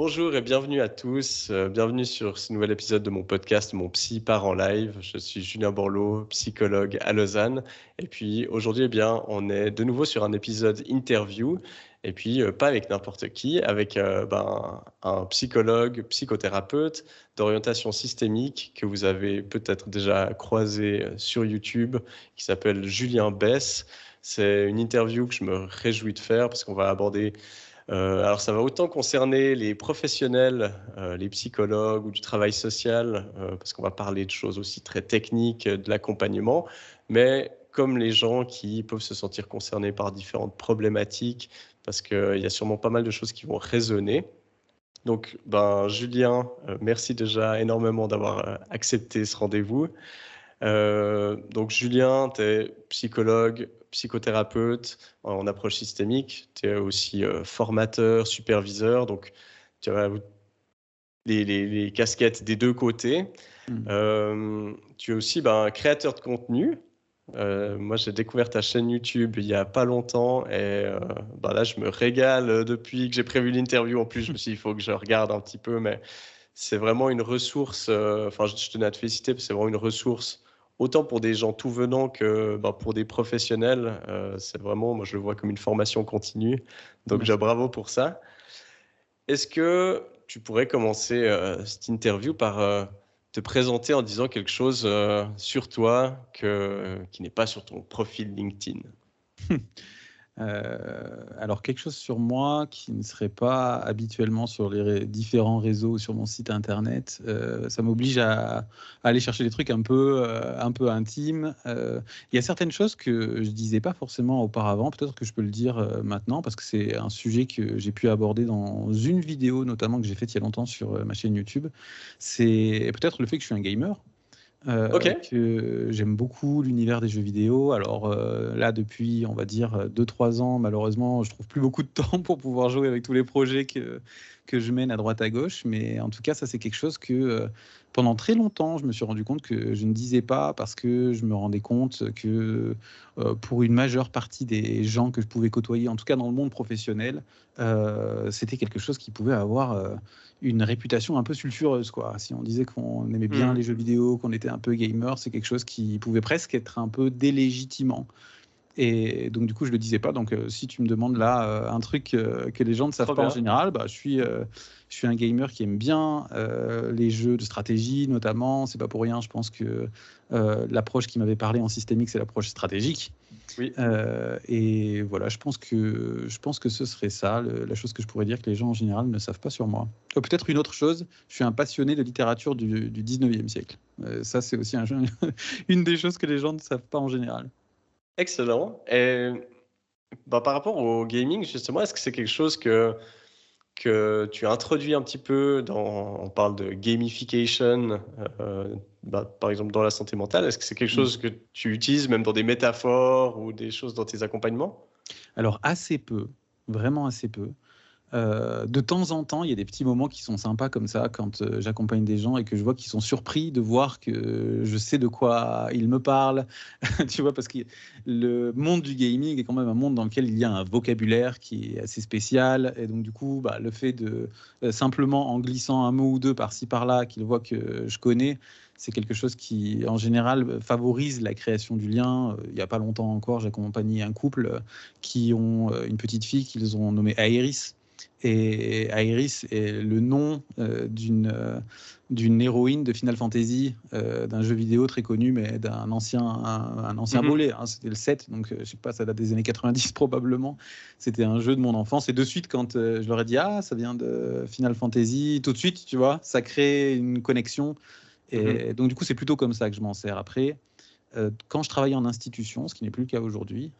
Bonjour et bienvenue à tous. Bienvenue sur ce nouvel épisode de mon podcast Mon Psy part en live. Je suis Julien Borloo, psychologue à Lausanne. Et puis aujourd'hui, on est de nouveau sur un épisode interview. Et puis pas avec n'importe qui, avec un psychologue, psychothérapeute d'orientation systémique que vous avez peut-être déjà croisé sur YouTube, qui s'appelle Julien Bess. C'est une interview que je me réjouis de faire parce qu'on va aborder alors, ça va autant concerner les professionnels, les psychologues ou du travail social, parce qu'on va parler de choses aussi très techniques, de l'accompagnement, mais comme les gens qui peuvent se sentir concernés par différentes problématiques, parce qu'il y a sûrement pas mal de choses qui vont résonner. Donc, Julien, merci déjà énormément d'avoir accepté ce rendez-vous. Donc, Julien, tu es psychologue, psychothérapeute en approche systémique. Tu es aussi formateur, superviseur. Donc, tu as les casquettes des deux côtés. Tu es aussi créateur de contenu. Moi, j'ai découvert ta chaîne YouTube il n'y a pas longtemps et là, je me régale depuis que j'ai prévu l'interview. En plus, je me suis dit, il faut que je regarde un petit peu, mais c'est vraiment une ressource. Je tenais à te féliciter parce que c'est vraiment une ressource autant pour des gens tout venant que pour des professionnels. C'est vraiment, moi, je le vois comme une formation continue. Donc, bravo pour ça. Est-ce que tu pourrais commencer cette interview par te présenter en disant quelque chose sur toi qui n'est pas sur ton profil LinkedIn? Alors quelque chose sur moi qui ne serait pas habituellement sur les différents réseaux sur mon site internet, ça m'oblige à aller chercher des trucs un peu intimes. Il y a certaines choses que je disais pas forcément auparavant, peut-être que je peux le dire maintenant, parce que c'est un sujet que j'ai pu aborder dans une vidéo notamment que j'ai faite il y a longtemps sur ma chaîne YouTube. C'est peut-être le fait que je suis un gamer. Que j'aime beaucoup l'univers des jeux vidéo. Alors là, depuis, on va dire, 2-3 ans, malheureusement, je trouve plus beaucoup de temps pour pouvoir jouer avec tous les projets que je mène à droite à gauche. Mais en tout cas, ça, c'est quelque chose que pendant très longtemps, je me suis rendu compte que je ne disais pas parce que je me rendais compte que pour une majeure partie des gens que je pouvais côtoyer, en tout cas dans le monde professionnel, c'était quelque chose qui pouvait avoir une réputation un peu sulfureuse, quoi. Si on disait qu'on aimait bien les jeux vidéo, qu'on était un peu gamer, c'est quelque chose qui pouvait presque être un peu délégitimant. Et donc, du coup, je le disais pas. Donc, si tu me demandes là un truc que les gens ne savent pas en général, je suis un gamer qui aime bien les jeux de stratégie, notamment. C'est pas pour rien. Je pense que l'approche qui m'avait parlé en systémique, c'est l'approche stratégique. Oui. Et voilà, je pense que ce serait ça, la chose que je pourrais dire que les gens en général ne savent pas sur moi. Peut-être une autre chose, je suis un passionné de littérature du 19e siècle. Ça, c'est aussi une des choses que les gens ne savent pas en général. Excellent. Et par rapport au gaming, justement, est-ce que c'est quelque chose que tu as introduit un petit peu on parle de gamification, par exemple dans la santé mentale. Est-ce que c'est quelque chose que tu utilises même dans des métaphores ou des choses dans tes accompagnements? Alors assez peu, vraiment assez peu. De temps en temps, il y a des petits moments qui sont sympas comme ça quand j'accompagne des gens et que je vois qu'ils sont surpris de voir que je sais de quoi ils me parlent. Tu vois, parce que le monde du gaming est quand même un monde dans lequel il y a un vocabulaire qui est assez spécial. Et donc, du coup, le fait de simplement en glissant un mot ou deux par-ci par-là, qu'ils voient que je connais, c'est quelque chose qui, en général, favorise la création du lien. Il n'y a pas longtemps encore, j'accompagnais un couple qui ont une petite fille qu'ils ont nommée Aéris. Et Aéris est le nom d'une héroïne de Final Fantasy, d'un jeu vidéo très connu, mais d'un un ancien volet. Hein, c'était le 7, donc je sais pas, ça date des années 90 probablement. C'était un jeu de mon enfance. Et de suite, quand je leur ai dit « Ah, ça vient de Final Fantasy », tout de suite, tu vois, ça crée une connexion. Et donc, du coup, c'est plutôt comme ça que je m'en sers. Après, quand je travaillais en institution, ce qui n'est plus le cas aujourd'hui,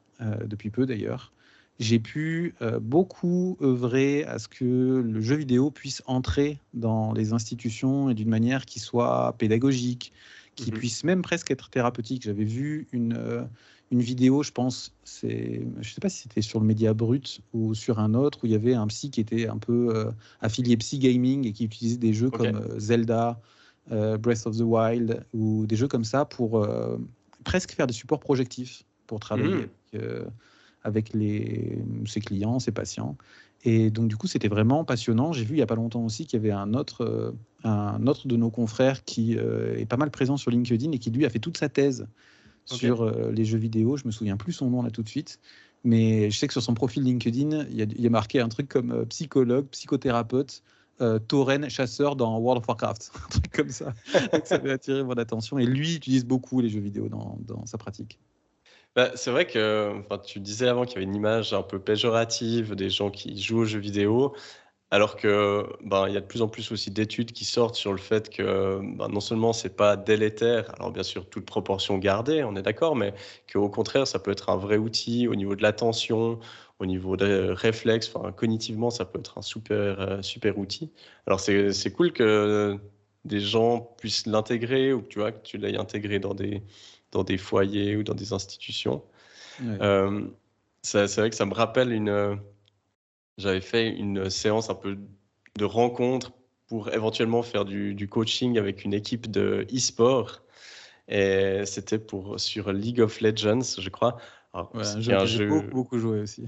depuis peu d'ailleurs, j'ai pu beaucoup œuvrer à ce que le jeu vidéo puisse entrer dans les institutions et d'une manière qui soit pédagogique, qui puisse même presque être thérapeutique. J'avais vu une vidéo, je pense, je ne sais pas si c'était sur le Média Brut ou sur un autre, où il y avait un psy qui était un peu affilié psy gaming et qui utilisait des jeux comme Zelda, Breath of the Wild, ou des jeux comme ça pour presque faire des supports projectifs pour travailler avec ses clients, ses patients. Et donc, du coup, c'était vraiment passionnant. J'ai vu il n'y a pas longtemps aussi qu'il y avait un autre de nos confrères qui est pas mal présent sur LinkedIn et qui, lui, a fait toute sa thèse sur les jeux vidéo. Je me souviens plus son nom là tout de suite. Mais je sais que sur son profil LinkedIn, il y a marqué un truc comme psychologue, psychothérapeute, tauren, chasseur dans World of Warcraft. Un truc comme ça. Donc, ça avait attiré mon attention. Et lui utilise beaucoup les jeux vidéo dans sa pratique. Bah, c'est vrai que tu disais avant qu'il y avait une image un peu péjorative des gens qui jouent aux jeux vidéo. Alors que, il y a de plus en plus aussi d'études qui sortent sur le fait que, non seulement c'est pas délétère, alors bien sûr toute proportion gardée, on est d'accord, mais qu'au contraire ça peut être un vrai outil au niveau de l'attention, au niveau des réflexes, cognitivement ça peut être un super outil. Alors c'est cool que des gens puissent l'intégrer ou que tu l'aies intégré dans des foyers ou dans des institutions. Ouais. C'est vrai que ça me rappelle j'avais fait une séance un peu de rencontre pour éventuellement faire du coaching avec une équipe de e-sport. Et c'était sur League of Legends, je crois. Alors, Ouais, un qui jeu est un auquel j'ai jeu. beaucoup joué aussi.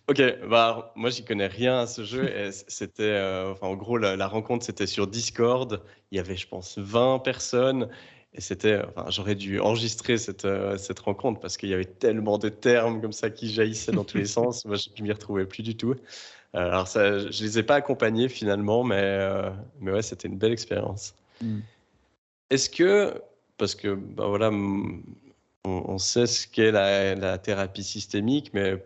Ok, moi j'y connais rien à ce jeu. Et c'était, en gros, la rencontre c'était sur Discord. Il y avait, je pense, 20 personnes. Et c'était, j'aurais dû enregistrer cette rencontre parce qu'il y avait tellement de termes comme ça qui jaillissaient dans tous les sens. Moi, je m'y retrouvais plus du tout. Alors ça, je les ai pas accompagnés finalement, mais ouais, c'était une belle expérience. Mm. Est-ce que, parce que voilà, on sait ce qu'est la thérapie systémique, mais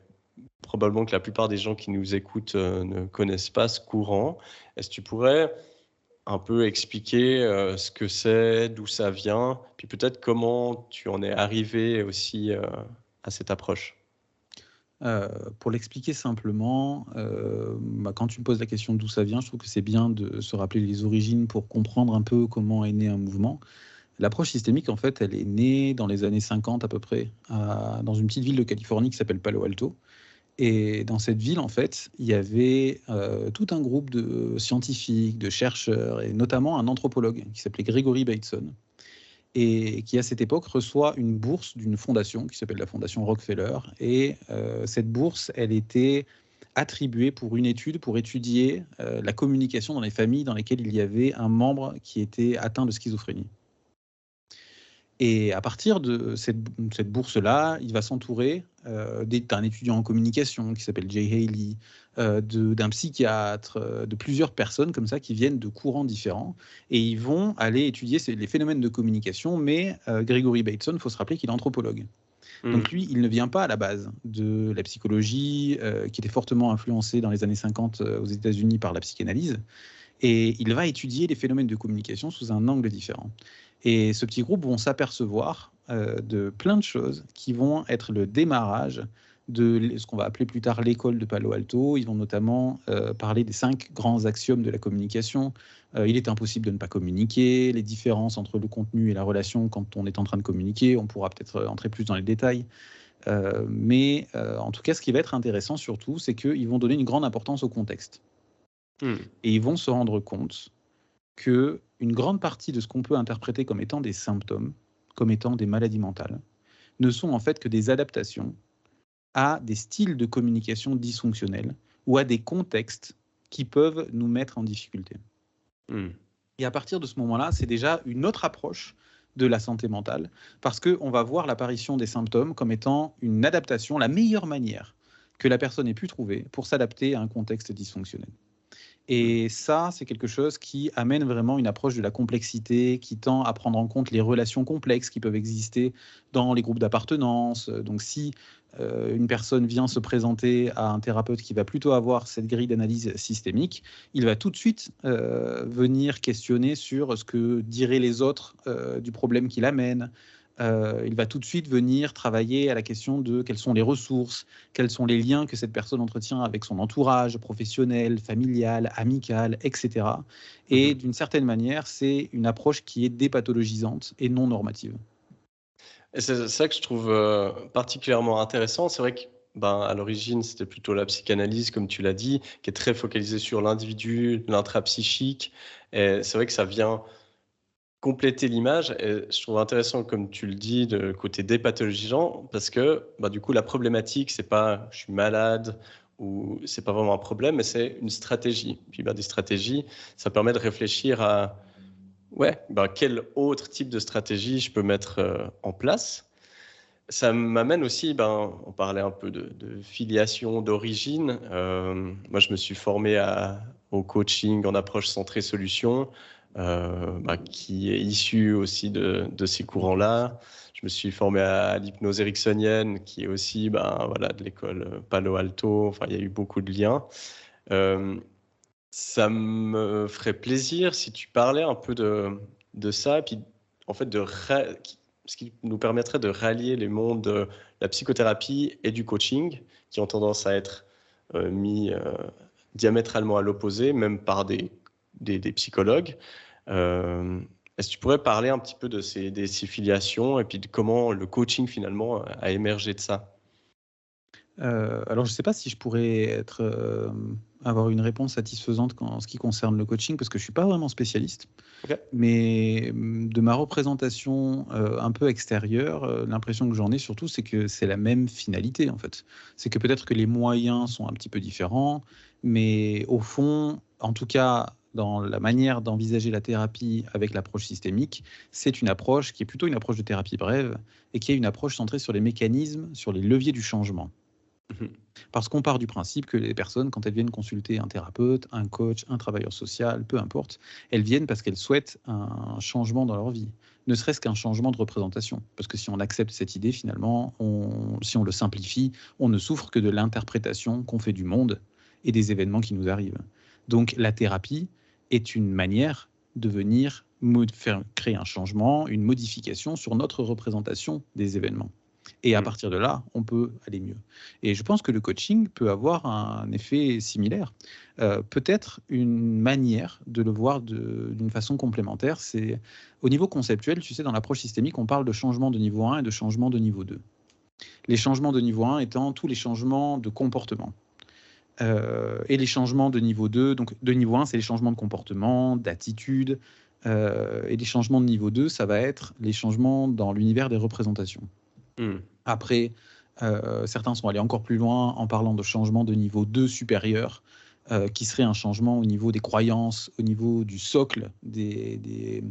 probablement que la plupart des gens qui nous écoutent ne connaissent pas ce courant. Est-ce que tu pourrais un peu expliquer ce que c'est, d'où ça vient, puis peut-être comment tu en es arrivé aussi à cette approche? Pour l'expliquer simplement, quand tu me poses la question d'où ça vient, je trouve que c'est bien de se rappeler les origines pour comprendre un peu comment est né un mouvement. L'approche systémique, en fait, elle est née dans les années 50 à peu près, dans une petite ville de Californie qui s'appelle Palo Alto. Et dans cette ville, en fait, il y avait tout un groupe de scientifiques, de chercheurs, et notamment un anthropologue qui s'appelait Gregory Bateson, et qui à cette époque reçoit une bourse d'une fondation qui s'appelle la Fondation Rockefeller. Et cette bourse, elle était attribuée pour une étude pour étudier la communication dans les familles dans lesquelles il y avait un membre qui était atteint de schizophrénie. Et à partir de cette bourse-là, il va s'entourer d'un étudiant en communication qui s'appelle Jay Haley, d'un psychiatre, de plusieurs personnes comme ça qui viennent de courants différents. Et ils vont aller étudier les phénomènes de communication. Mais Gregory Bateson, il faut se rappeler qu'il est anthropologue. Donc lui, il ne vient pas à la base de la psychologie, qui était fortement influencée dans les années 50 aux États-Unis par la psychanalyse. Et il va étudier les phénomènes de communication sous un angle différent. Et ce petit groupe vont s'apercevoir de plein de choses qui vont être le démarrage de ce qu'on va appeler plus tard l'école de Palo Alto. Ils vont notamment parler des 5 grands axiomes de la communication. Il est impossible de ne pas communiquer, les différences entre le contenu et la relation quand on est en train de communiquer. On pourra peut-être entrer plus dans les détails. Mais en tout cas, ce qui va être intéressant surtout, c'est qu'ils vont donner une grande importance au contexte. Et ils vont se rendre compte qu'une grande partie de ce qu'on peut interpréter comme étant des symptômes, comme étant des maladies mentales, ne sont en fait que des adaptations à des styles de communication dysfonctionnels ou à des contextes qui peuvent nous mettre en difficulté. Et à partir de ce moment-là, c'est déjà une autre approche de la santé mentale, parce qu'on va voir l'apparition des symptômes comme étant une adaptation, la meilleure manière que la personne ait pu trouver pour s'adapter à un contexte dysfonctionnel. Et ça, c'est quelque chose qui amène vraiment une approche de la complexité, qui tend à prendre en compte les relations complexes qui peuvent exister dans les groupes d'appartenance. Donc si une personne vient se présenter à un thérapeute qui va plutôt avoir cette grille d'analyse systémique, il va tout de suite venir questionner sur ce que diraient les autres du problème qu'il amène. Il va tout de suite venir travailler à la question de quelles sont les ressources, quels sont les liens que cette personne entretient avec son entourage professionnel, familial, amical, etc. Et d'une certaine manière, c'est une approche qui est dépathologisante et non normative. Et c'est ça que je trouve particulièrement intéressant. C'est vrai que à l'origine, c'était plutôt la psychanalyse, comme tu l'as dit, qui est très focalisée sur l'individu, l'intrapsychique. Et c'est vrai que ça vient compléter l'image, et je trouve intéressant, comme tu le dis, de côté dépathologisant, parce que du coup, la problématique, c'est pas je suis malade ou c'est pas vraiment un problème, mais c'est une stratégie. Puis des stratégies, ça permet de réfléchir à quel autre type de stratégie je peux mettre en place. Ça m'amène aussi, on parlait un peu de filiation, d'origine. Moi, je me suis formé au coaching en approche centrée solution, qui est issu aussi de ces courants-là. Je me suis formé à l'hypnose ericksonienne, qui est aussi de l'école Palo Alto. Enfin, il y a eu beaucoup de liens. Ça me ferait plaisir si tu parlais un peu de ça, et puis en fait ce qui nous permettrait de rallier les mondes de la psychothérapie et du coaching, qui ont tendance à être mis diamétralement à l'opposé, même par des psychologues. Est-ce que tu pourrais parler un petit peu de ces filiations et puis de comment le coaching finalement a émergé de ça? Alors, je ne sais pas si je pourrais avoir une réponse satisfaisante en ce qui concerne le coaching, parce que je ne suis pas vraiment spécialiste. Ok. Mais de ma représentation un peu extérieure, l'impression que j'en ai surtout, c'est que c'est la même finalité, en fait. C'est que peut-être que les moyens sont un petit peu différents, mais au fond, en tout cas, dans la manière d'envisager la thérapie avec l'approche systémique, c'est une approche qui est plutôt une approche de thérapie brève et qui est une approche centrée sur les mécanismes, sur les leviers du changement. Parce qu'on part du principe que les personnes, quand elles viennent consulter un thérapeute, un coach, un travailleur social, peu importe, elles viennent parce qu'elles souhaitent un changement dans leur vie, ne serait-ce qu'un changement de représentation. Parce que si on accepte cette idée, finalement, si on le simplifie, on ne souffre que de l'interprétation qu'on fait du monde et des événements qui nous arrivent. Donc la thérapie est une manière de venir créer un changement, une modification sur notre représentation des événements. Et à partir de là, on peut aller mieux. Et je pense que le coaching peut avoir un effet similaire. Peut-être une manière de le voir d'une façon complémentaire, c'est au niveau conceptuel, tu sais, dans l'approche systémique, on parle de changement de niveau 1 et de changement de niveau 2. Les changements de niveau 1 étant tous les changements de comportement. Et les changements de niveau 2, donc de niveau 1, c'est les changements de comportement, d'attitude. Et les changements de niveau 2, ça va être les changements dans l'univers des représentations. Après, certains sont allés encore plus loin en parlant de changement de niveau 2 supérieur, qui serait un changement au niveau des croyances, au niveau du socle des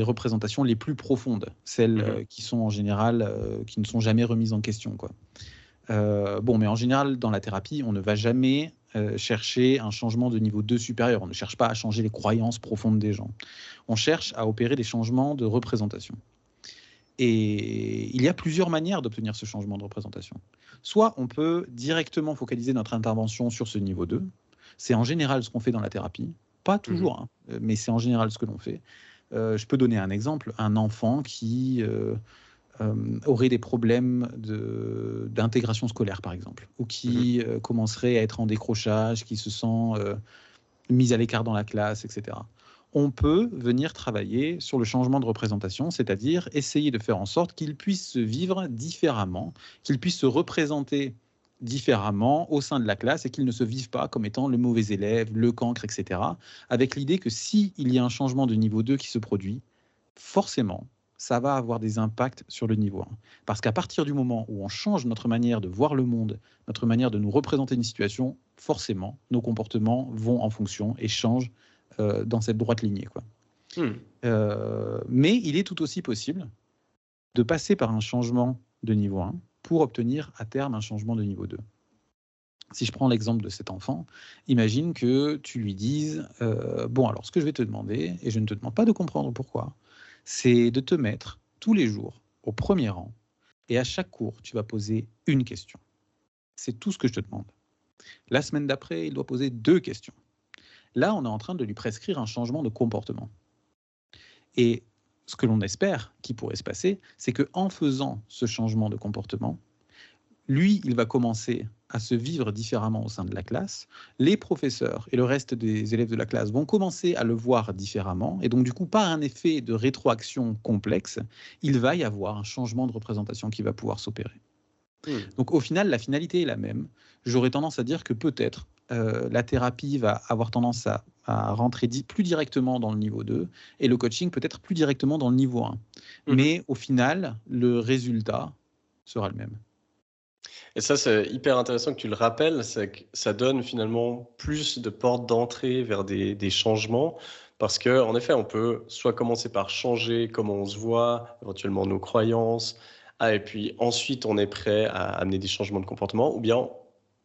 représentations les plus profondes, celles qui sont en général, qui ne sont jamais remises en question, quoi. Mais en général, dans la thérapie, on ne va jamais chercher un changement de niveau 2 supérieur. On ne cherche pas à changer les croyances profondes des gens. On cherche à opérer des changements de représentation. Et il y a plusieurs manières d'obtenir ce changement de représentation. Soit on peut directement focaliser notre intervention sur ce niveau 2. C'est en général ce qu'on fait dans la thérapie. Pas toujours, mais c'est en général ce que l'on fait. Je peux donner un exemple. Un enfant qui aurait des problèmes d'intégration scolaire, par exemple, ou qui commencerait à être en décrochage, qui se sent mis à l'écart dans la classe, etc. On peut venir travailler sur le changement de représentation, c'est-à-dire essayer de faire en sorte qu'il puisse se vivre différemment, qu'il puisse se représenter différemment au sein de la classe et qu'il ne se vive pas comme étant le mauvais élève, le cancre, etc. Avec l'idée que s'il y a un changement de niveau 2 qui se produit, forcément, ça va avoir des impacts sur le niveau 1. Parce qu'à partir du moment où on change notre manière de voir le monde, notre manière de nous représenter une situation, forcément, nos comportements vont en fonction et changent dans cette droite lignée, quoi. Mais il est tout aussi possible de passer par un changement de niveau 1 pour obtenir à terme un changement de niveau 2. Si je prends l'exemple de cet enfant, imagine que tu lui dises alors ce que je vais te demander, et je ne te demande pas de comprendre pourquoi, c'est de te mettre tous les jours au premier rang, et à chaque cours, tu vas poser une question. C'est tout ce que je te demande. La semaine d'après, il doit poser 2 questions. Là, on est en train de lui prescrire un changement de comportement. Et ce que l'on espère qui pourrait se passer, c'est qu'en faisant ce changement de comportement, lui, il va commencer à se vivre différemment au sein de la classe. Les professeurs et le reste des élèves de la classe vont commencer à le voir différemment. Et donc, du coup, par un effet de rétroaction complexe, il va y avoir un changement de représentation qui va pouvoir s'opérer. Donc, au final, la finalité est la même. J'aurais tendance à dire que peut-être la thérapie va avoir tendance à à rentrer plus directement dans le niveau 2 et le coaching peut-être plus directement dans le niveau 1. Mhm. Mais au final, le résultat sera le même. Et ça, c'est hyper intéressant que tu le rappelles, c'est que ça donne finalement plus de portes d'entrée vers des changements, parce que en effet, on peut soit commencer par changer comment on se voit, éventuellement nos croyances, et puis ensuite on est prêt à amener des changements de comportement, ou bien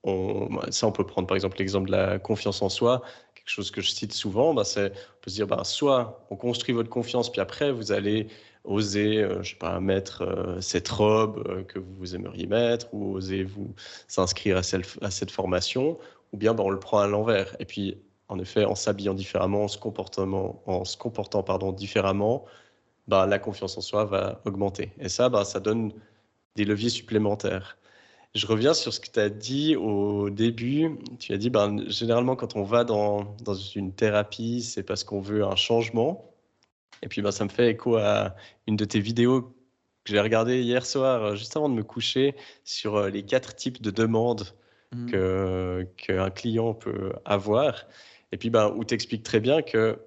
on peut prendre par exemple l'exemple de la confiance en soi, quelque chose que je cite souvent, on peut se dire, soit on construit votre confiance, puis après vous allez oser, je sais pas, mettre cette robe que vous aimeriez mettre, ou oser vous s'inscrire à cette formation, ou bien on le prend à l'envers. Et puis, en effet, en s'habillant différemment, en se comportant différemment, la confiance en soi va augmenter. Et ça, ça donne des leviers supplémentaires. Je reviens sur ce que tu as dit au début. Tu as dit, généralement, quand on va dans une thérapie, c'est parce qu'on veut un changement. Et puis, ça me fait écho à une de tes vidéos que j'ai regardée hier soir, juste avant de me coucher, sur les 4 types de demandes qu'un client peut avoir. Et puis, où tu expliques très bien que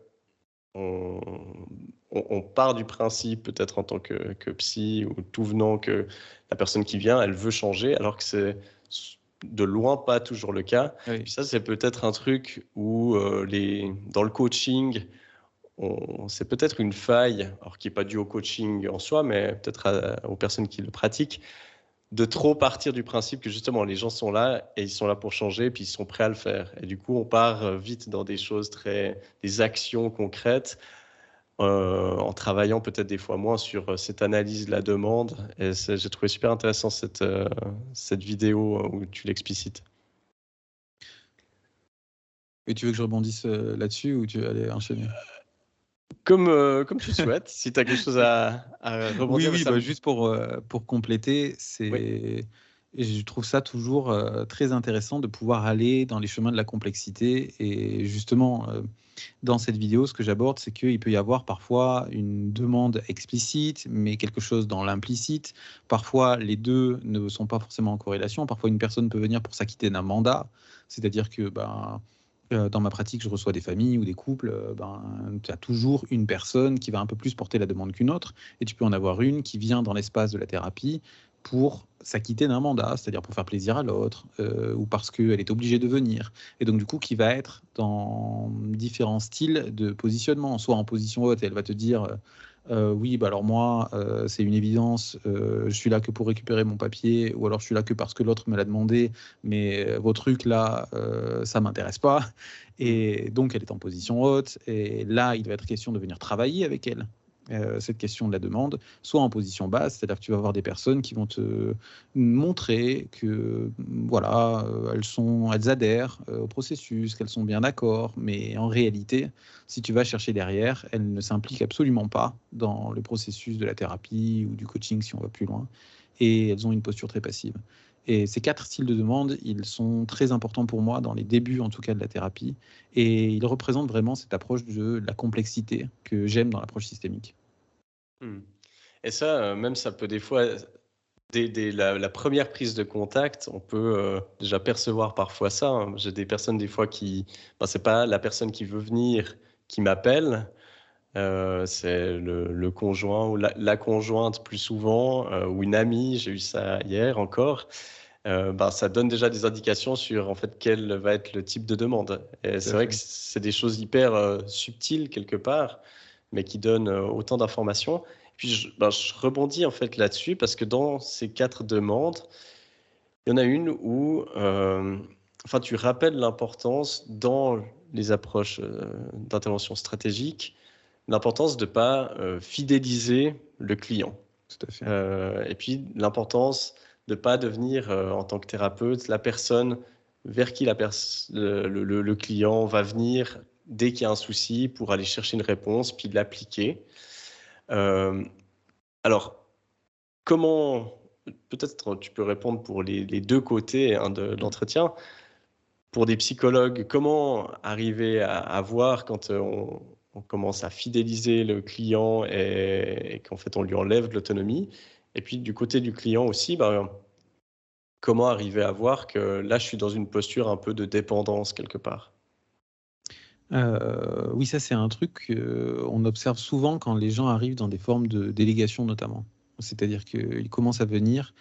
on part du principe, peut-être en tant que psy ou tout venant, que la personne qui vient, elle veut changer, alors que c'est de loin pas toujours le cas. Oui. Puis ça, c'est peut-être un truc où dans le coaching, c'est peut-être une faille, alors qui n'est pas due au coaching en soi, mais peut-être aux personnes qui le pratiquent, de trop partir du principe que justement les gens sont là et ils sont là pour changer, puis ils sont prêts à le faire. Et du coup, on part vite dans des choses des actions concrètes, en travaillant peut-être des fois moins sur cette analyse de la demande. Et j'ai trouvé super intéressant cette vidéo où tu l'explicites. Et tu veux que je rebondisse là-dessus ou tu veux aller enchaîner? Comme tu souhaites, si tu as quelque chose à rebondir. Oui, juste pour compléter, Oui. et je trouve ça toujours très intéressant de pouvoir aller dans les chemins de la complexité. Et justement, dans cette vidéo, ce que j'aborde, c'est qu'il peut y avoir parfois une demande explicite, mais quelque chose dans l'implicite. Parfois, les deux ne sont pas forcément en corrélation. Parfois, une personne peut venir pour s'acquitter d'un mandat, c'est-à-dire que dans ma pratique, je reçois des familles ou des couples, tu as toujours une personne qui va un peu plus porter la demande qu'une autre, et tu peux en avoir une qui vient dans l'espace de la thérapie pour s'acquitter d'un mandat, c'est-à-dire pour faire plaisir à l'autre, ou parce qu'elle est obligée de venir. Et donc, du coup, qui va être dans différents styles de positionnement, soit en position haute, elle va te dire oui, alors moi, c'est une évidence, je suis là que pour récupérer mon papier, ou alors je suis là que parce que l'autre me l'a demandé, mais vos trucs là, ça m'intéresse pas. Et donc, elle est en position haute, et là, il va être question de venir travailler avec elle. Cette question de la demande, soit en position basse, c'est-à-dire que tu vas avoir des personnes qui vont te montrer que voilà, elles adhèrent au processus, qu'elles sont bien d'accord, mais en réalité, si tu vas chercher derrière, elles ne s'impliquent absolument pas dans le processus de la thérapie ou du coaching si on va plus loin, et elles ont une posture très passive. Et ces 4 styles de demande, ils sont très importants pour moi dans les débuts, en tout cas, de la thérapie. Et ils représentent vraiment cette approche de la complexité que j'aime dans l'approche systémique. Et ça, même ça peut des fois, dès la première prise de contact, on peut déjà percevoir parfois ça, hein. J'ai des personnes des fois c'est pas la personne qui veut venir qui m'appelle, c'est le conjoint ou la conjointe plus souvent, ou une amie, j'ai eu ça hier encore. Ça donne déjà des indications sur en fait quel va être le type de demande. Et c'est vrai que c'est des choses hyper subtiles quelque part, mais qui donnent autant d'informations. Puis je rebondis en fait là-dessus parce que dans ces 4 demandes, il y en a une où tu rappelles l'importance dans les approches d'intervention stratégique, l'importance de ne pas fidéliser le client. Tout à fait. Et puis l'importance de ne pas devenir, en tant que thérapeute, la personne vers qui le client va venir dès qu'il y a un souci pour aller chercher une réponse, puis l'appliquer. Alors, comment, peut-être tu peux répondre pour les 2 côtés, hein, de l'entretien. Pour des psychologues, comment arriver à voir quand on commence à fidéliser le client et qu'en fait on lui enlève de l'autonomie? Et puis du côté du client aussi, comment arriver à voir que là je suis dans une posture un peu de dépendance quelque part? Oui, ça c'est un truc qu'on observe souvent quand les gens arrivent dans des formes de délégation notamment. C'est-à-dire qu'ils commencent à venir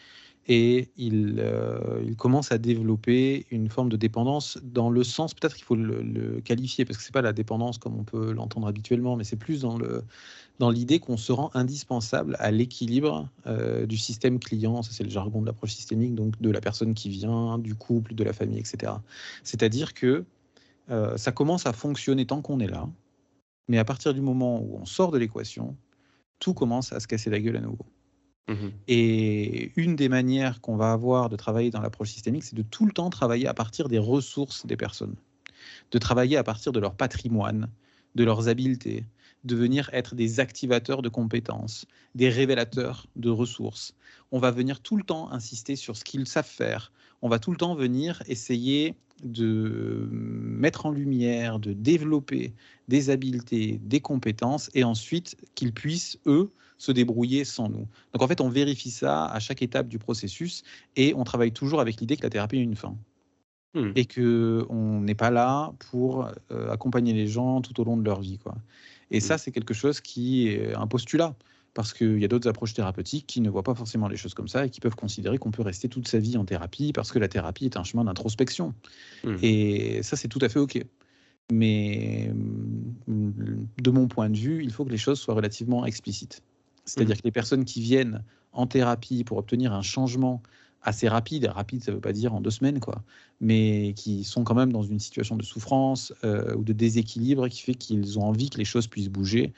et ils commencent à développer une forme de dépendance dans le sens, peut-être qu'il faut le qualifier, parce que c'est pas la dépendance comme on peut l'entendre habituellement, mais c'est plus dans l'idée qu'on se rend indispensable à l'équilibre du système client. Ça c'est le jargon de l'approche systémique, donc de la personne qui vient, du couple, de la famille, etc. C'est-à-dire que ça commence à fonctionner tant qu'on est là, mais à partir du moment où on sort de l'équation, tout commence à se casser la gueule à nouveau. Mhm. Et une des manières qu'on va avoir de travailler dans l'approche systémique, c'est de tout le temps travailler à partir des ressources des personnes, de travailler à partir de leur patrimoine, de leurs habiletés, de venir être des activateurs de compétences, des révélateurs de ressources. On va venir tout le temps insister sur ce qu'ils savent faire. On va tout le temps venir essayer de mettre en lumière, de développer des habiletés, des compétences, et ensuite qu'ils puissent, eux, se débrouiller sans nous. Donc en fait, on vérifie ça à chaque étape du processus, et on travaille toujours avec l'idée que la thérapie a une fin. Mhm. Et qu'on n'est pas là pour accompagner les gens tout au long de leur vie, quoi. Et ça, Mhm. c'est quelque chose qui est un postulat, parce qu'il y a d'autres approches thérapeutiques qui ne voient pas forcément les choses comme ça et qui peuvent considérer qu'on peut rester toute sa vie en thérapie parce que la thérapie est un chemin d'introspection. Mhm. Et ça, c'est tout à fait OK. Mais de mon point de vue, il faut que les choses soient relativement explicites. C'est-à-dire Mhm. que les personnes qui viennent en thérapie pour obtenir un changement assez rapide, ça ne veut pas dire en 2 semaines, quoi, mais qui sont quand même dans une situation de souffrance ou de déséquilibre qui fait qu'ils ont envie que les choses puissent bouger,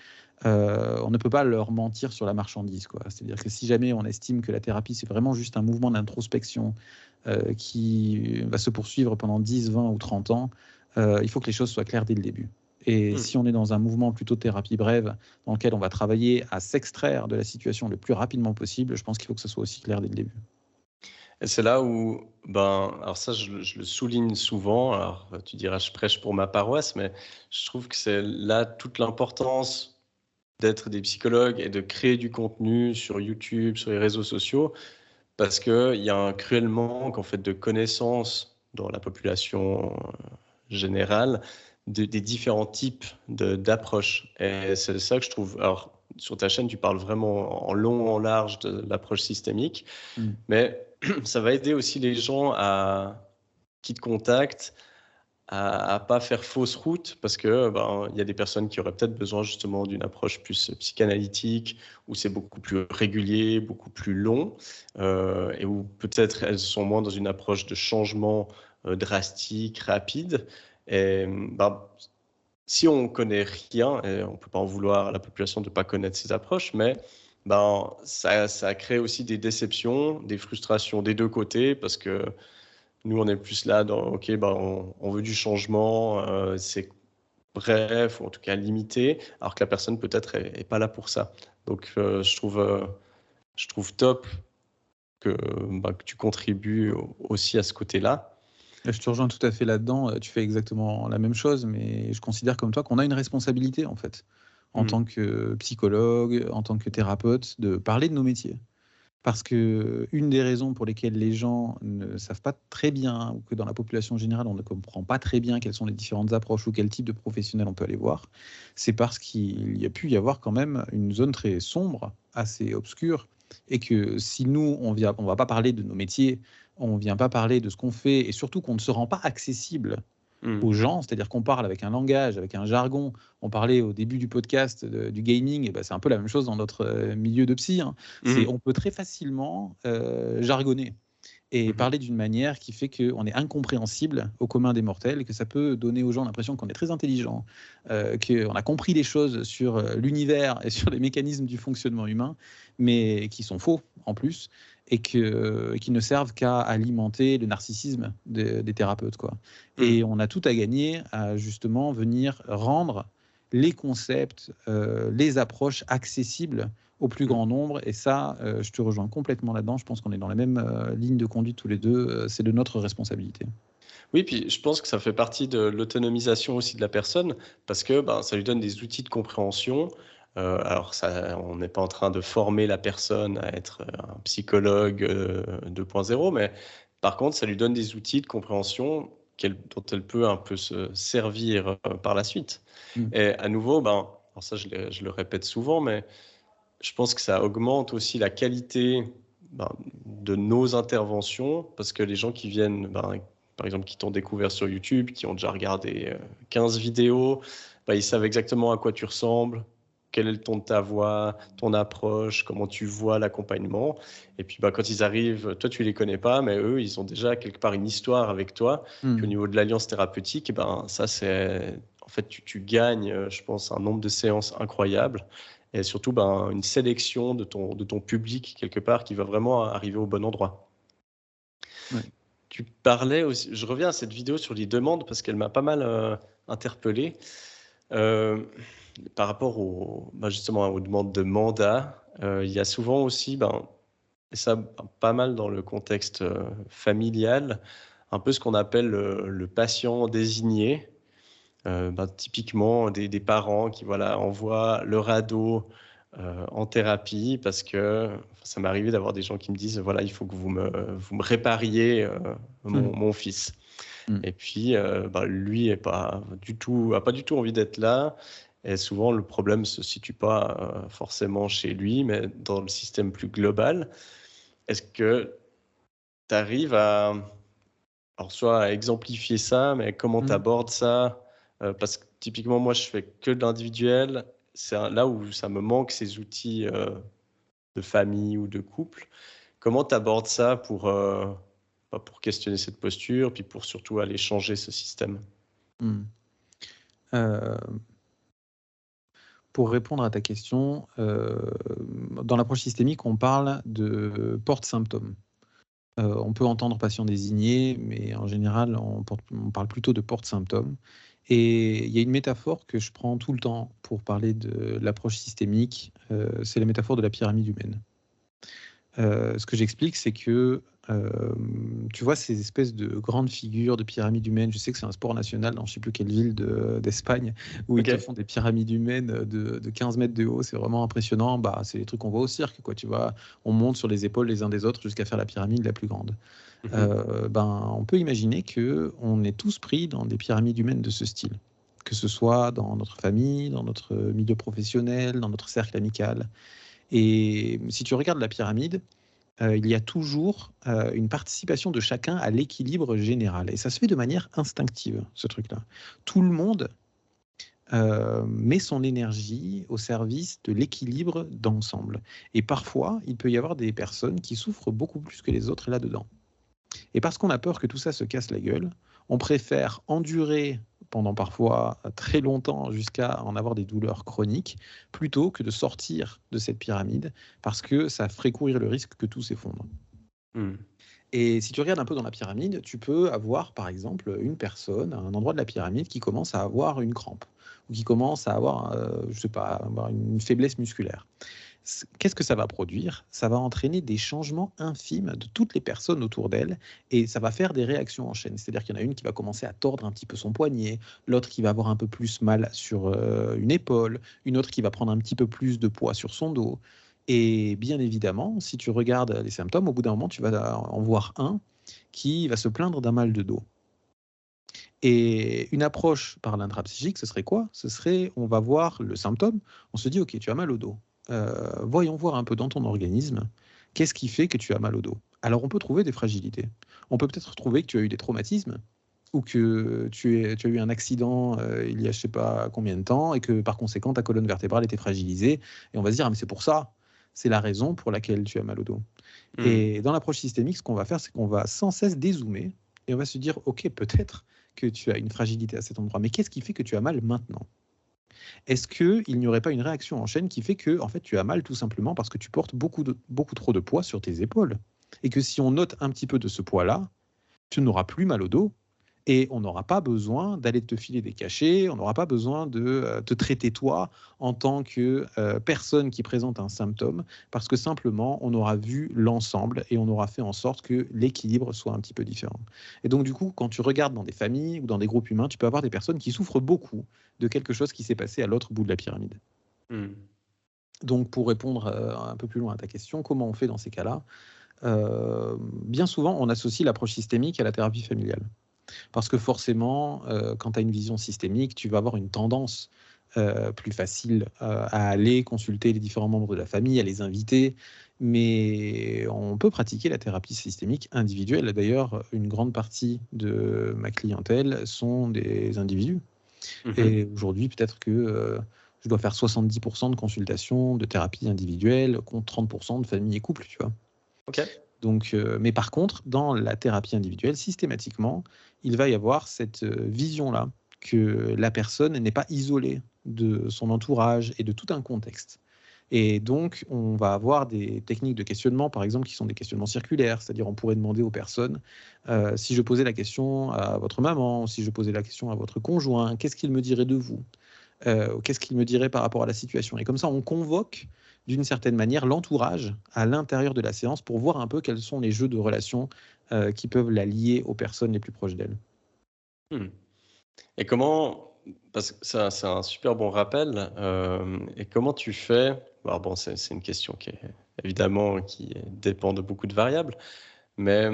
on ne peut pas leur mentir sur la marchandise, quoi. C'est-à-dire que si jamais on estime que la thérapie, c'est vraiment juste un mouvement d'introspection qui va se poursuivre pendant 10, 20 ou 30 ans, il faut que les choses soient claires dès le début. Et Mhm. si on est dans un mouvement plutôt thérapie brève, dans lequel on va travailler à s'extraire de la situation le plus rapidement possible, je pense qu'il faut que ce soit aussi clair dès le début. Et c'est là où, ben, alors ça, je le souligne souvent. Alors, tu diras, je prêche pour ma paroisse, mais je trouve que c'est là toute l'importance d'être des psychologues et de créer du contenu sur YouTube, sur les réseaux sociaux, parce qu'il y a un cruel manque en fait de connaissances dans la population générale des différents types d'approches. Et c'est ça que je trouve. Alors, sur ta chaîne, tu parles vraiment en long, en large de l'approche systémique, Mm. mais ça va aider aussi les gens qui te contactent à pas faire fausse route parce que ben, il y a des personnes qui auraient peut-être besoin justement d'une approche plus psychanalytique où c'est beaucoup plus régulier, beaucoup plus long et où peut-être elles sont moins dans une approche de changement drastique, rapide. Et ben, si on connaît rien, et on peut pas en vouloir à la population de pas connaître ces approches, mais ben, ça crée aussi des déceptions, des frustrations des deux côtés parce que nous, on est plus là dans, OK, ben, on veut du changement, c'est bref, ou en tout cas limité, alors que la personne peut-être est pas là pour ça. Donc, je trouve top que, ben, que tu contribues aussi à ce côté-là. Je te rejoins tout à fait là-dedans. Tu fais exactement la même chose, mais je considère comme toi qu'on a une responsabilité, en fait, en Mmh. tant que psychologue, en tant que thérapeute, de parler de nos métiers. Parce que une des raisons pour lesquelles les gens ne savent pas très bien, ou que dans la population générale, on ne comprend pas très bien quelles sont les différentes approches ou quel type de professionnel on peut aller voir, c'est parce qu'il y a pu y avoir quand même une zone très sombre, assez obscure, et que si nous, on va pas parler de nos métiers, on vient pas parler de ce qu'on fait, et surtout qu'on ne se rend pas accessible Mmh. aux gens, c'est-à-dire qu'on parle avec un langage, avec un jargon. On parlait au début du podcast du gaming, et ben c'est un peu la même chose dans notre milieu de psy, hein. Mmh. On peut très facilement jargonner et Mmh. parler d'une manière qui fait qu'on est incompréhensible au commun des mortels, et que ça peut donner aux gens l'impression qu'on est très intelligent, qu'on a compris les choses sur l'univers et sur les mécanismes du fonctionnement humain, mais qui sont faux en plus, et qui ne servent qu'à alimenter le narcissisme des thérapeutes, quoi. Mmh. Et on a tout à gagner à justement venir rendre les concepts, les approches accessibles au plus Mmh. grand nombre. Et ça, je te rejoins complètement là-dedans. Je pense qu'on est dans la même ligne de conduite tous les deux. C'est de notre responsabilité. Oui, puis je pense que ça fait partie de l'autonomisation aussi de la personne parce que, ben, ça lui donne des outils de compréhension. Alors ça on n'est pas en train de former la personne à être, un psychologue, 2.0, mais par contre, ça lui donne des outils de compréhension dont elle peut un peu se servir par la suite. Mm. Et à nouveau, alors ça je le répète souvent, mais je pense que ça augmente aussi la qualité de nos interventions, parce que les gens qui viennent, par exemple, qui t'ont découvert sur YouTube, qui ont déjà regardé 15 vidéos, ils savent exactement à quoi tu ressembles, quel est le ton de ta voix, ton approche, comment tu vois l'accompagnement. Et puis quand ils arrivent, toi tu les connais pas, mais eux, ils ont déjà quelque part une histoire avec toi. Puis au niveau de l'alliance thérapeutique, ça c'est... En fait, tu gagnes, je pense, un nombre de séances incroyable. Et surtout une sélection de ton public quelque part qui va vraiment arriver au bon endroit. Ouais. Tu parlais aussi, je reviens à cette vidéo sur les demandes parce qu'elle m'a pas mal interpellé par rapport justement aux demandes de mandat. Il y a souvent aussi, et ça pas mal dans le contexte familial, un peu ce qu'on appelle le patient désigné. Typiquement des parents qui envoient leur ado en thérapie parce que ça m'est arrivé d'avoir des gens qui me disent il faut que vous me répariez mon fils. Et puis lui a pas du tout envie d'être là, et souvent le problème se situe pas forcément chez lui mais dans le système plus global. Est-ce que tu arrives soit à exemplifier ça, mais comment tu abordes ça? Parce que typiquement, moi, je fais que de l'individuel. C'est là où ça me manque ces outils de famille ou de couple. Comment tu abordes ça pour questionner cette posture, puis pour surtout aller changer ce système? Pour répondre à ta question, dans l'approche systémique, on parle de porte-symptômes. On peut entendre patient désigné, mais en général, on parle plutôt de porte-symptômes. Et il y a une métaphore que je prends tout le temps pour parler de l'approche systémique, c'est la métaphore de la pyramide humaine. Ce que j'explique, c'est que tu vois ces espèces de grandes figures de pyramides humaines. Je sais que c'est un sport national dans je ne sais plus quelle ville d'Espagne où ils te font des pyramides humaines de 15 mètres de haut. C'est vraiment impressionnant. C'est les trucs qu'on voit au cirque, quoi. Tu vois, on monte sur les épaules les uns des autres jusqu'à faire la pyramide la plus grande. On peut imaginer qu'on est tous pris dans des pyramides humaines de ce style, que ce soit dans notre famille, dans notre milieu professionnel, dans notre cercle amical. Et si tu regardes la pyramide, il y a toujours une participation de chacun à l'équilibre général. Et ça se fait de manière instinctive, ce truc-là. Tout le monde met son énergie au service de l'équilibre d'ensemble. Et parfois, il peut y avoir des personnes qui souffrent beaucoup plus que les autres là-dedans. Et parce qu'on a peur que tout ça se casse la gueule, on préfère endurer pendant parfois très longtemps jusqu'à en avoir des douleurs chroniques, plutôt que de sortir de cette pyramide, parce que ça ferait courir le risque que tout s'effondre. Et si tu regardes un peu dans la pyramide, tu peux avoir par exemple une personne à un endroit de la pyramide qui commence à avoir une crampe, ou qui commence à avoir, avoir une faiblesse musculaire. Qu'est-ce que ça va produire? Ça va entraîner des changements infimes de toutes les personnes autour d'elle, et ça va faire des réactions en chaîne. C'est-à-dire qu'il y en a une qui va commencer à tordre un petit peu son poignet, l'autre qui va avoir un peu plus mal sur une épaule, une autre qui va prendre un petit peu plus de poids sur son dos. Et bien évidemment, si tu regardes les symptômes, au bout d'un moment, tu vas en voir un qui va se plaindre d'un mal de dos. Et une approche par l'intrapsychique, ce serait quoi? Ce serait, on va voir le symptôme, on se dit, ok, tu as mal au dos. Voyons voir un peu dans ton organisme, qu'est-ce qui fait que tu as mal au dos? Alors on peut trouver des fragilités. On peut peut-être trouver que tu as eu des traumatismes, ou que tu as eu un accident il y a je ne sais pas combien de temps, et que par conséquent ta colonne vertébrale était fragilisée, et on va se dire, ah, mais c'est pour ça, c'est la raison pour laquelle tu as mal au dos. Et dans l'approche systémique, ce qu'on va faire, c'est qu'on va sans cesse dézoomer, et on va se dire, ok, peut-être que tu as une fragilité à cet endroit, mais qu'est-ce qui fait que tu as mal maintenant? Est-ce qu'il n'y aurait pas une réaction en chaîne qui fait que en fait, tu as mal tout simplement parce que tu portes beaucoup trop de poids sur tes épaules? Et que si on note un petit peu de ce poids-là, tu n'auras plus mal au dos, et on n'aura pas besoin d'aller te filer des cachets, on n'aura pas besoin de te traiter toi en tant que personne qui présente un symptôme, parce que simplement on aura vu l'ensemble et on aura fait en sorte que l'équilibre soit un petit peu différent. Et donc du coup, quand tu regardes dans des familles ou dans des groupes humains, tu peux avoir des personnes qui souffrent beaucoup de quelque chose qui s'est passé à l'autre bout de la pyramide. Donc pour répondre un peu plus loin à ta question, comment on fait dans ces cas-là? Bien souvent, on associe l'approche systémique à la thérapie familiale. Parce que forcément, quand tu as une vision systémique, tu vas avoir une tendance plus facile à aller consulter les différents membres de la famille, à les inviter. Mais on peut pratiquer la thérapie systémique individuelle. D'ailleurs, une grande partie de ma clientèle sont des individus. Et aujourd'hui, peut-être que je dois faire 70% de consultations de thérapie individuelle contre 30% de famille et couple, tu vois. Ok. Donc, mais par contre, dans la thérapie individuelle, systématiquement, il va y avoir cette vision-là que la personne n'est pas isolée de son entourage et de tout un contexte. Et donc, on va avoir des techniques de questionnement, par exemple, qui sont des questionnements circulaires, c'est-à-dire on pourrait demander aux personnes, si je posais la question à votre maman, si je posais la question à votre conjoint, qu'est-ce qu'il me dirait de vous? Qu'est-ce qu'il me dirait par rapport à la situation? Et comme ça, on convoque d'une certaine manière l'entourage à l'intérieur de la séance pour voir un peu quels sont les jeux de relations qui peuvent la lier aux personnes les plus proches d'elle. Et comment, parce que c'est un super bon rappel, et comment tu fais, alors bon, c'est une question qui est évidemment qui dépend de beaucoup de variables, mais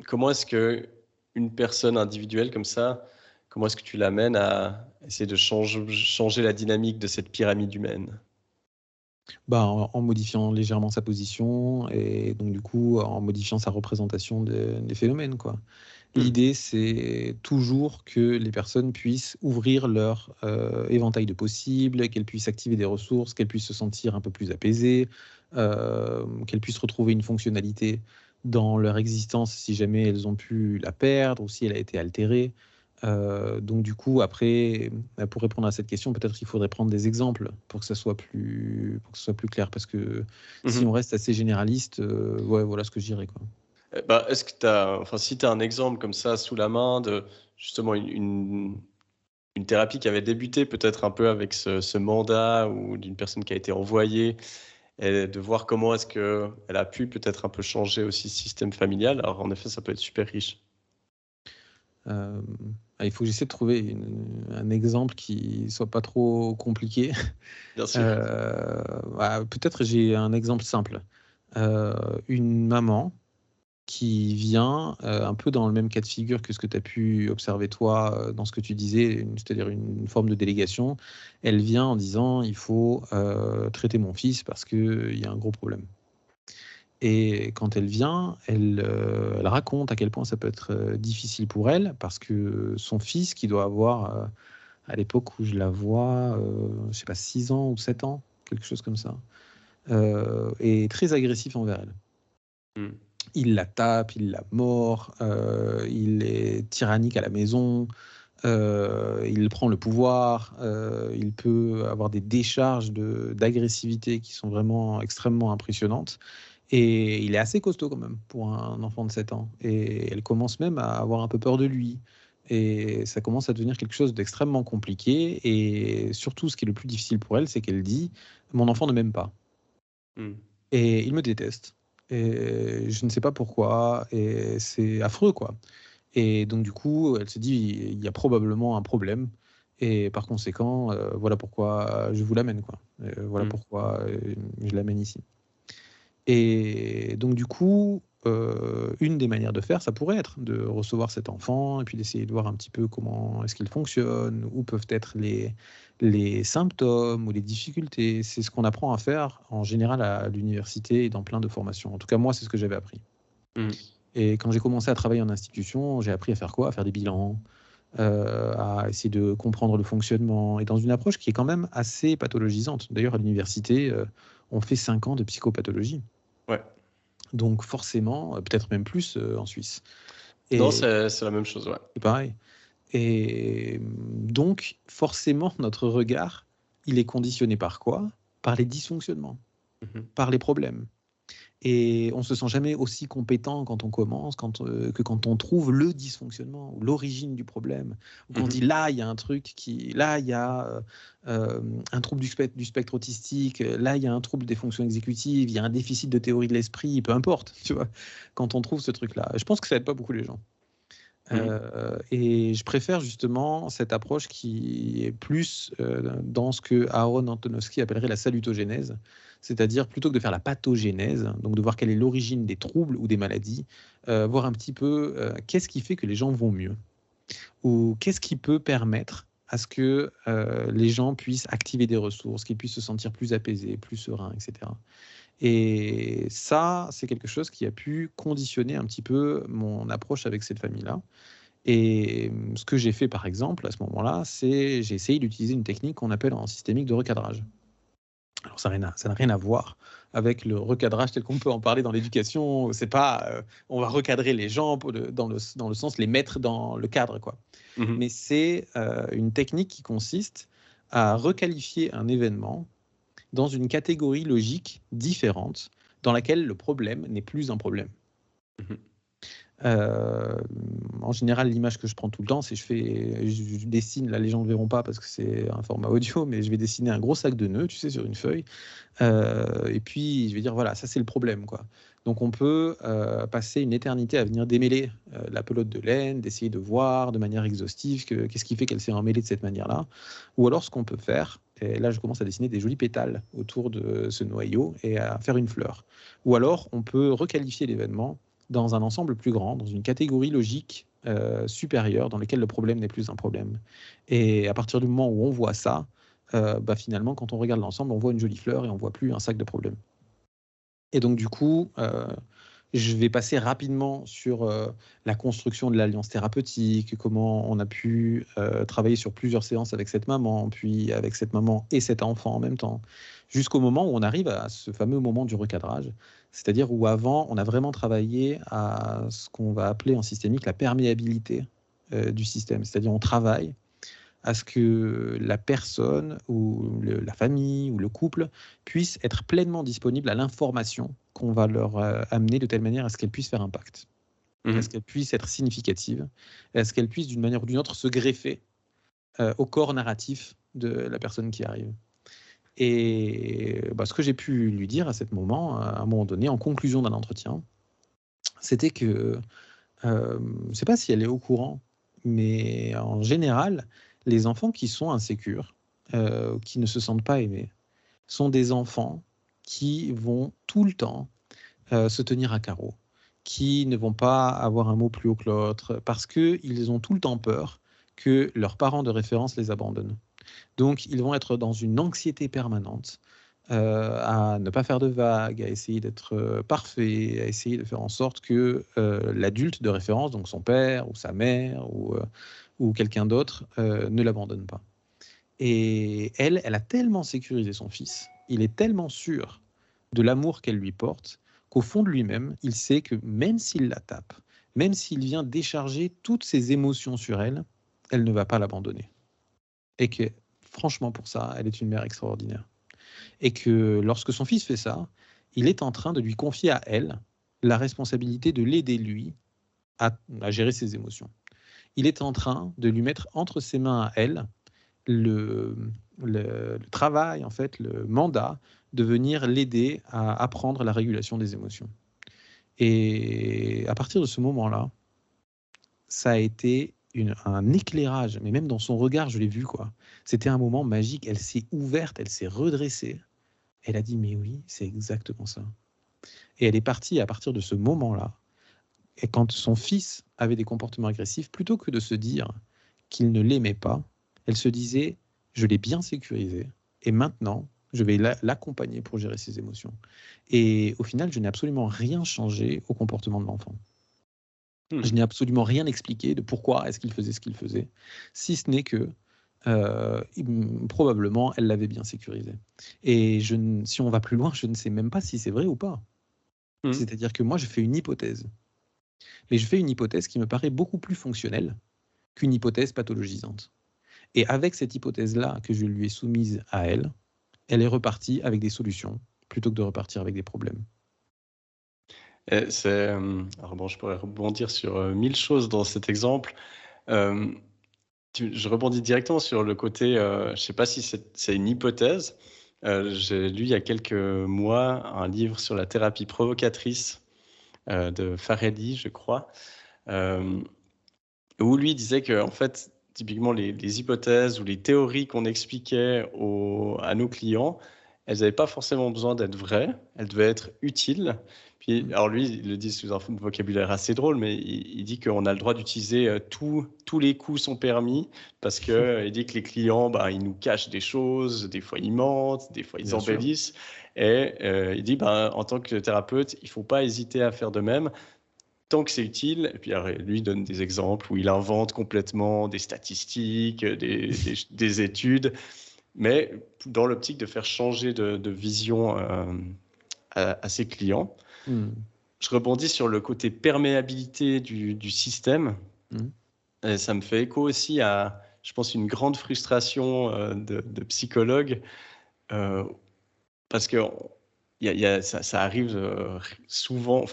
comment est-ce que une personne individuelle comme ça, comment est-ce que tu l'amènes à essayer de changer la dynamique de cette pyramide humaine? Bah, en modifiant légèrement sa position et donc du coup en modifiant sa représentation des phénomènes, quoi. L'idée, c'est toujours que les personnes puissent ouvrir leur éventail de possibles, qu'elles puissent activer des ressources, qu'elles puissent se sentir un peu plus apaisées, qu'elles puissent retrouver une fonctionnalité dans leur existence si jamais elles ont pu la perdre ou si elle a été altérée. Donc du coup, après, pour répondre à cette question, peut-être qu'il faudrait prendre des exemples pour que ça soit plus clair. Parce que si on reste assez généraliste, ouais, voilà ce que je dirais, quoi. Bah, est-ce que enfin, si tu as un exemple comme ça sous la main de justement une thérapie qui avait débuté peut-être un peu avec ce mandat ou d'une personne qui a été envoyée et de voir comment est-ce qu'elle a pu peut-être un peu changer aussi le système familial. Alors en effet, ça peut être super riche. Il faut que j'essaie de trouver un exemple qui soit pas trop compliqué. Bien sûr. Peut-être j'ai un exemple simple. Une maman qui vient un peu dans le même cas de figure que ce que tu as pu observer toi dans ce que tu disais, c'est-à-dire une forme de délégation. Elle vient en disant il faut traiter mon fils parce qu'il y a un gros problème. Et quand elle vient, elle raconte à quel point ça peut être difficile pour elle, parce que son fils, qui doit avoir, à l'époque où je la vois, je sais pas, 6 ans ou 7 ans, quelque chose comme ça, est très agressif envers elle. Il la tape, il la mord, il est tyrannique à la maison, il prend le pouvoir, il peut avoir des décharges d'agressivité qui sont vraiment extrêmement impressionnantes. Et il est assez costaud quand même pour un enfant de 7 ans. Et elle commence même à avoir un peu peur de lui. Et ça commence à devenir quelque chose d'extrêmement compliqué. Et surtout, ce qui est le plus difficile pour elle, c'est qu'elle dit « Mon enfant ne m'aime pas. Et il me déteste. Et je ne sais pas pourquoi. Et c'est affreux, quoi. » Et donc, du coup, elle se dit « Il y a probablement un problème. Et par conséquent, voilà pourquoi je vous l'amène, quoi. Voilà pourquoi je l'amène ici. » Et donc du coup, une des manières de faire, ça pourrait être de recevoir cet enfant et puis d'essayer de voir un petit peu comment est-ce qu'il fonctionne, où peuvent être les symptômes ou les difficultés. C'est ce qu'on apprend à faire en général à l'université et dans plein de formations. En tout cas, moi, c'est ce que j'avais appris. Et quand j'ai commencé à travailler en institution, j'ai appris à faire quoi? À faire des bilans, à essayer de comprendre le fonctionnement et dans une approche qui est quand même assez pathologisante. D'ailleurs, à l'université, on fait 5 ans de psychopathologie. Ouais. Donc forcément, peut-être même plus en Suisse. Non, c'est la même chose, ouais. C'est pareil. Et donc, forcément, notre regard, il est conditionné par quoi? Par les dysfonctionnements, par les problèmes. Et on se sent jamais aussi compétent quand on commence, que quand on trouve le dysfonctionnement ou l'origine du problème. Ou quand on dit là, il y a un truc là, il y a un trouble du spectre autistique, là, il y a un trouble des fonctions exécutives, il y a un déficit de théorie de l'esprit, peu importe, tu vois, quand on trouve ce truc-là. Je pense que ça aide pas beaucoup les gens. Et je préfère justement cette approche qui est plus dans ce que Aaron Antonovsky appellerait la salutogénèse, c'est-à-dire plutôt que de faire la pathogénèse, donc de voir quelle est l'origine des troubles ou des maladies, voir un petit peu qu'est-ce qui fait que les gens vont mieux. Ou qu'est-ce qui peut permettre à ce que les gens puissent activer des ressources, qu'ils puissent se sentir plus apaisés, plus sereins, etc. Et ça, c'est quelque chose qui a pu conditionner un petit peu mon approche avec cette famille-là. Et ce que j'ai fait, par exemple, à ce moment-là, c'est j'ai essayé d'utiliser une technique qu'on appelle en systémique de recadrage. Alors ça n'a rien à voir avec le recadrage tel qu'on peut en parler dans l'éducation. C'est pas on va recadrer les gens dans le sens les mettre dans le cadre, quoi. Mhm. Mais c'est une technique qui consiste à requalifier un événement dans une catégorie logique différente dans laquelle le problème n'est plus un problème. Mhm. En général, l'image que je prends tout le temps, c'est je dessine, là les gens ne le verront pas parce que c'est un format audio, mais je vais dessiner un gros sac de nœuds, tu sais, sur une feuille. Et puis, je vais dire, voilà, ça c'est le problème, quoi. Donc, on peut passer une éternité à venir démêler la pelote de laine, d'essayer de voir de manière exhaustive qu'est-ce qui fait qu'elle s'est emmêlée de cette manière-là. Ou alors, ce qu'on peut faire, et là, je commence à dessiner des jolis pétales autour de ce noyau et à faire une fleur. Ou alors, on peut requalifier l'événement dans un ensemble plus grand, dans une catégorie logique supérieure, dans laquelle le problème n'est plus un problème. Et à partir du moment où on voit ça, finalement, quand on regarde l'ensemble, on voit une jolie fleur et on voit plus un sac de problèmes. Et donc, du coup, je vais passer rapidement sur la construction de l'alliance thérapeutique, comment on a pu travailler sur plusieurs séances avec cette maman, puis avec cette maman et cet enfant en même temps, jusqu'au moment où on arrive à ce fameux moment du recadrage, c'est-à-dire où avant, on a vraiment travaillé à ce qu'on va appeler en systémique la perméabilité du système, c'est-à-dire on travaille à ce que la personne ou la famille ou le couple puisse être pleinement disponible à l'information qu'on va leur amener de telle manière à ce qu'elle puisse faire impact, à ce Mhm. qu'elle puisse être significative, à ce qu'elle puisse d'une manière ou d'une autre se greffer au corps narratif de la personne qui arrive. Et ce que j'ai pu lui dire à cet moment, à un moment donné, en conclusion d'un entretien, c'était que je ne sais pas si elle est au courant, mais en général, les enfants qui sont insécures, qui ne se sentent pas aimés, sont des enfants qui vont tout le temps se tenir à carreau, qui ne vont pas avoir un mot plus haut que l'autre, parce qu'ils ont tout le temps peur que leurs parents de référence les abandonnent. Donc, ils vont être dans une anxiété permanente à ne pas faire de vagues, à essayer d'être parfait, à essayer de faire en sorte que l'adulte de référence, donc son père ou sa mère ou quelqu'un d'autre, ne l'abandonne pas. Et elle a tellement sécurisé son fils, il est tellement sûr de l'amour qu'elle lui porte, qu'au fond de lui-même, il sait que même s'il la tape, même s'il vient décharger toutes ses émotions sur elle, elle ne va pas l'abandonner. Et que, franchement, pour ça, elle est une mère extraordinaire. Et que lorsque son fils fait ça, il est en train de lui confier à elle la responsabilité de l'aider, lui, à gérer ses émotions. Il est en train de lui mettre entre ses mains à elle le, le travail, en fait, le mandat de venir l'aider à apprendre la régulation des émotions. Et à partir de ce moment-là, ça a été un éclairage, mais même dans son regard, je l'ai vu, quoi. C'était un moment magique. Elle s'est ouverte, elle s'est redressée. Elle a dit, mais oui, c'est exactement ça. Et elle est partie à partir de ce moment-là. Et quand son fils avait des comportements agressifs, plutôt que de se dire qu'il ne l'aimait pas, elle se disait, je l'ai bien sécurisé. Et maintenant, je vais l'accompagner pour gérer ses émotions. Et au final, je n'ai absolument rien changé au comportement de l'enfant. Je n'ai absolument rien expliqué de pourquoi est-ce qu'il faisait ce qu'il faisait, si ce n'est que probablement elle l'avait bien sécurisé. Et si on va plus loin, je ne sais même pas si c'est vrai ou pas. Mhm. C'est-à-dire que moi, je fais une hypothèse. Mais je fais une hypothèse qui me paraît beaucoup plus fonctionnelle qu'une hypothèse pathologisante. Et avec cette hypothèse-là que je lui ai soumise à elle, elle est repartie avec des solutions plutôt que de repartir avec des problèmes. Alors bon, je pourrais rebondir sur 1000 choses dans cet exemple. Euh, je rebondis directement sur le côté, je ne sais pas si c'est une hypothèse. J'ai lu il y a quelques mois un livre sur la thérapie provocatrice de Farelli, je crois, où lui disait que, en fait, typiquement, les hypothèses ou les théories qu'on expliquait à nos clients, elles n'avaient pas forcément besoin d'être vraies, elles devaient être utiles, Puis, alors lui, il le dit sous un vocabulaire assez drôle, mais il dit qu'on a le droit d'utiliser tous les coups sont permis parce que il dit que les clients, ils nous cachent des choses, des fois ils mentent, des fois ils Bien sûr. embellissent. Et il dit, en tant que thérapeute, il ne faut pas hésiter à faire de même tant que c'est utile. Et puis lui, il donne des exemples où il invente complètement des statistiques, des études, mais dans l'optique de faire changer de vision à ses clients. Je rebondis sur le côté perméabilité du système. Et ça me fait écho aussi à, je pense, une grande frustration de psychologues parce que ça arrive souvent,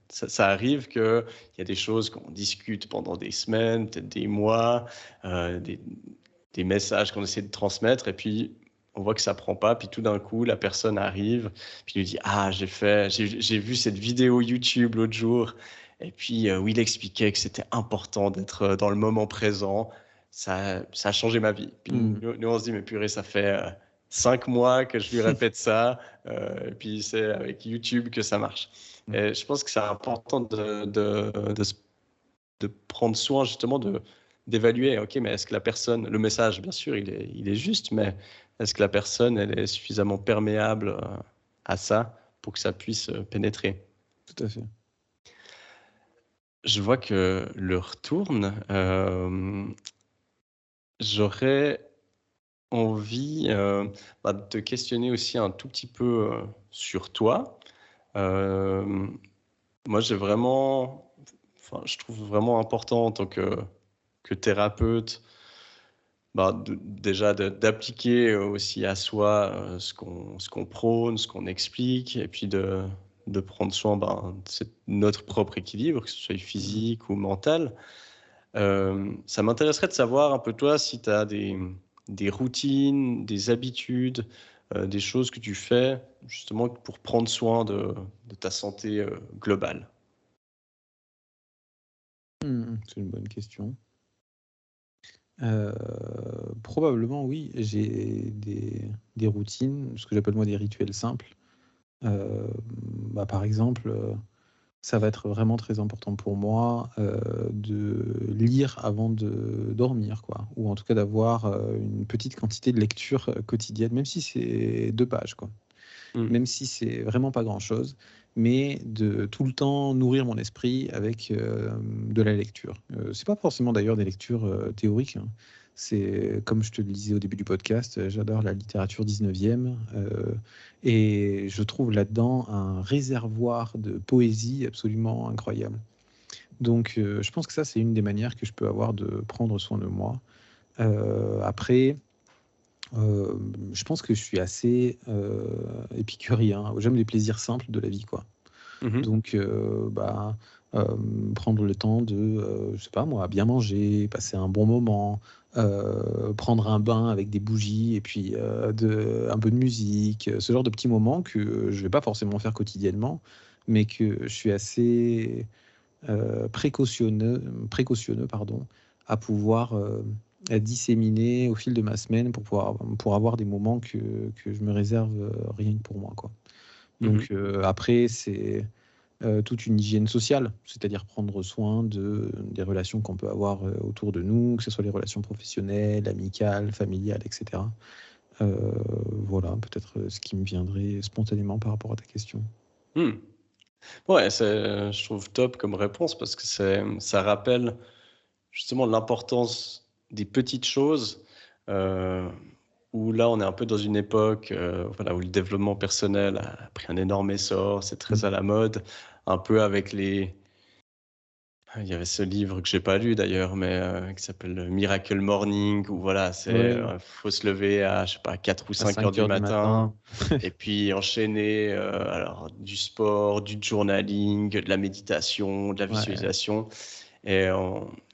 ça arrive qu'il y a des choses qu'on discute pendant des semaines, peut-être des mois, des messages qu'on essaie de transmettre, et puis on voit que ça prend pas, puis tout d'un coup, la personne arrive, puis lui dit « Ah, j'ai vu cette vidéo YouTube l'autre jour, et puis où il expliquait que c'était important d'être dans le moment présent, ça a changé ma vie. » Puis nous, on se dit « Mais purée, ça fait 5 mois que je lui répète ça, et puis c'est avec YouTube que ça marche. » Et je pense que c'est important de prendre soin justement d'évaluer, ok, mais est-ce que la personne, le message, bien sûr, il est juste, mais est-ce que la personne, elle est suffisamment perméable à ça pour que ça puisse pénétrer? Tout à fait. Je vois que l'heure tourne. J'aurais envie de te questionner aussi un tout petit peu sur toi. Moi, je trouve vraiment important en tant que thérapeute, déjà d'appliquer aussi à soi ce qu'on prône, ce qu'on explique, et puis de prendre soin de notre propre équilibre, que ce soit physique ou mental. Ça m'intéresserait de savoir un peu toi si tu as des routines, des habitudes, des choses que tu fais justement pour prendre soin de ta santé globale. C'est une bonne question. Probablement oui, j'ai des routines, ce que j'appelle moi des rituels simples. Par exemple, ça va être vraiment très important pour moi de lire avant de dormir, quoi. Ou en tout cas d'avoir une petite quantité de lecture quotidienne, même si c'est 2 pages, quoi. Même si c'est vraiment pas grand-chose, mais de tout le temps nourrir mon esprit avec de la lecture. C'est pas forcément d'ailleurs des lectures théoriques, hein. C'est comme je te le disais au début du podcast, j'adore la littérature 19e et je trouve là-dedans un réservoir de poésie absolument incroyable. Donc je pense que ça, c'est une des manières que je peux avoir de prendre soin de moi. Après, je pense que je suis assez épicurien. J'aime les plaisirs simples de la vie, quoi. Donc, prendre le temps de, je sais pas moi, bien manger, passer un bon moment, prendre un bain avec des bougies et puis un peu de musique, ce genre de petits moments que je vais pas forcément faire quotidiennement, mais que je suis assez précautionneux, pardon, à pouvoir disséminer au fil de ma semaine pour avoir des moments que je me réserve rien que pour moi, quoi. Donc après, c'est toute une hygiène sociale, c'est-à-dire prendre soin des relations qu'on peut avoir autour de nous, que ce soit les relations professionnelles, amicales, familiales, etc. Voilà, peut-être ce qui me viendrait spontanément par rapport à ta question. Ouais, je trouve top comme réponse parce que ça rappelle justement l'importance des petites choses où là, on est un peu dans une époque où le développement personnel a pris un énorme essor, c'est très à la mode, un peu avec il y avait ce livre que j'ai pas lu d'ailleurs, mais qui s'appelle Miracle Morning, où voilà, faut se lever à, je sais pas, 4 ou 5 heures du matin, et puis enchaîner alors, du sport, du journaling, de la méditation, de la visualisation. Et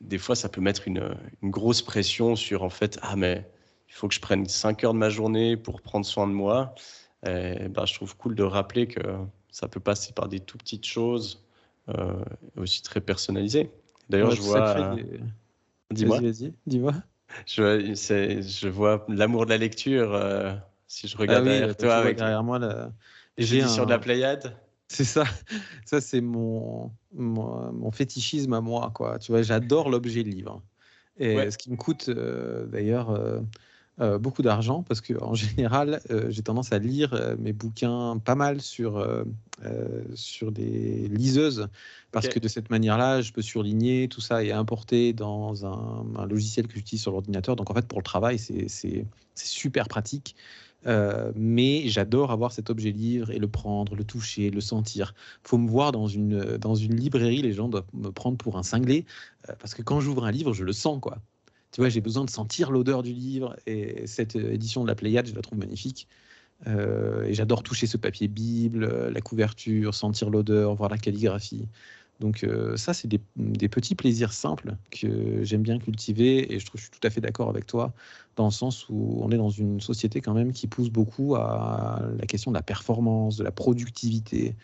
des fois, ça peut mettre une grosse pression sur, en fait, mais il faut que je prenne 5 heures de ma journée pour prendre soin de moi. Et, je trouve cool de rappeler que ça peut passer par des tout petites choses, aussi très personnalisées. D'ailleurs, je vois... Dis-moi. Vas-y, dis-moi. Je vois l'amour de la lecture, si je regarde derrière toi. Tu vois derrière moi, Les éditions de la Pléiade. C'est ça, ça c'est mon fétichisme à moi, quoi. Tu vois, j'adore l'objet livre. Et Ouais, ce qui me coûte d'ailleurs beaucoup d'argent, parce qu'en général, j'ai tendance à lire mes bouquins pas mal sur des liseuses, parce que ok. de cette manière-là, je peux surligner tout ça et importer dans un logiciel que j'utilise sur l'ordinateur. Donc en fait, pour le travail, c'est super pratique. Mais j'adore avoir cet objet livre et le prendre, le toucher, le sentir. Faut me voir dans une librairie, les gens doivent me prendre pour un cinglé, parce que quand j'ouvre un livre, je le sens, quoi. Tu vois, Ouais. j'ai besoin de sentir l'odeur du livre, et cette édition de la Pléiade, je la trouve magnifique. Et j'adore toucher ce papier Bible, la couverture, sentir l'odeur, voir la calligraphie. Donc ça, c'est des petits plaisirs simples que j'aime bien cultiver, et je suis tout à fait d'accord avec toi, dans le sens où on est dans une société quand même qui pousse beaucoup à la question de la performance, de la productivité.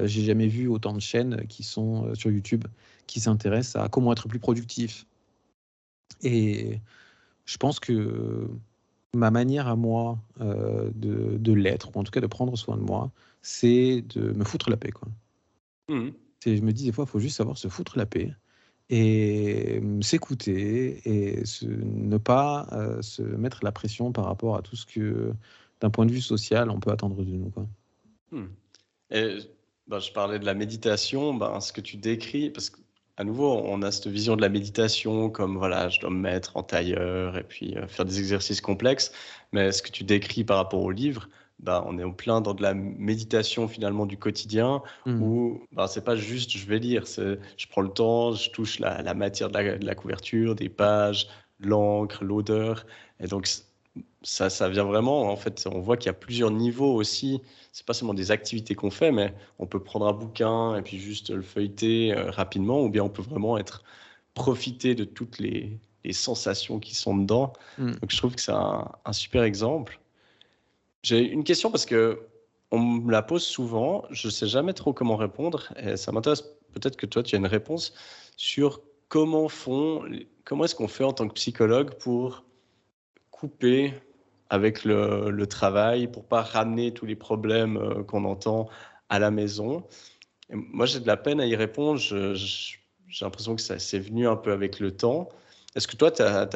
J'ai jamais vu autant de chaînes qui sont sur YouTube qui s'intéressent à comment être plus productif. Et je pense que ma manière à moi de l'être, ou en tout cas de prendre soin de moi, c'est de me foutre la paix, quoi. Mhm. Je me dis des fois, il faut juste savoir se foutre la paix et s'écouter, et ne pas se mettre la pression par rapport à tout ce que, d'un point de vue social, on peut attendre de nous, quoi. Hmm. Et ben, je parlais de la méditation, ben, ce que tu décris, parce qu'à nouveau, on a cette vision de la méditation comme voilà, je dois me mettre en tailleur et puis faire des exercices complexes, mais ce que tu décris par rapport au livre, ben, on est en plein dans de la méditation finalement du quotidien Mm. où ben, c'est pas juste je vais lire, c'est je prends le temps, je touche la matière de la couverture, des pages, l'encre, l'odeur, et donc ça vient vraiment, en fait, on voit qu'il y a plusieurs niveaux aussi. C'est pas seulement des activités qu'on fait, mais on peut prendre un bouquin et puis juste le feuilleter rapidement, ou bien on peut vraiment profiter de toutes les sensations qui sont dedans. Mm. Donc je trouve que c'est un super exemple. J'ai une question parce que on me la pose souvent, je sais jamais trop comment répondre, et ça m'intéresse peut-être que toi tu as une réponse sur comment est-ce qu'on fait en tant que psychologue pour couper avec le travail pour pas ramener tous les problèmes qu'on entend à la maison. Et moi, j'ai de la peine à y répondre. J'ai l'impression que ça c'est venu un peu avec le temps. Est-ce que toi, tu as,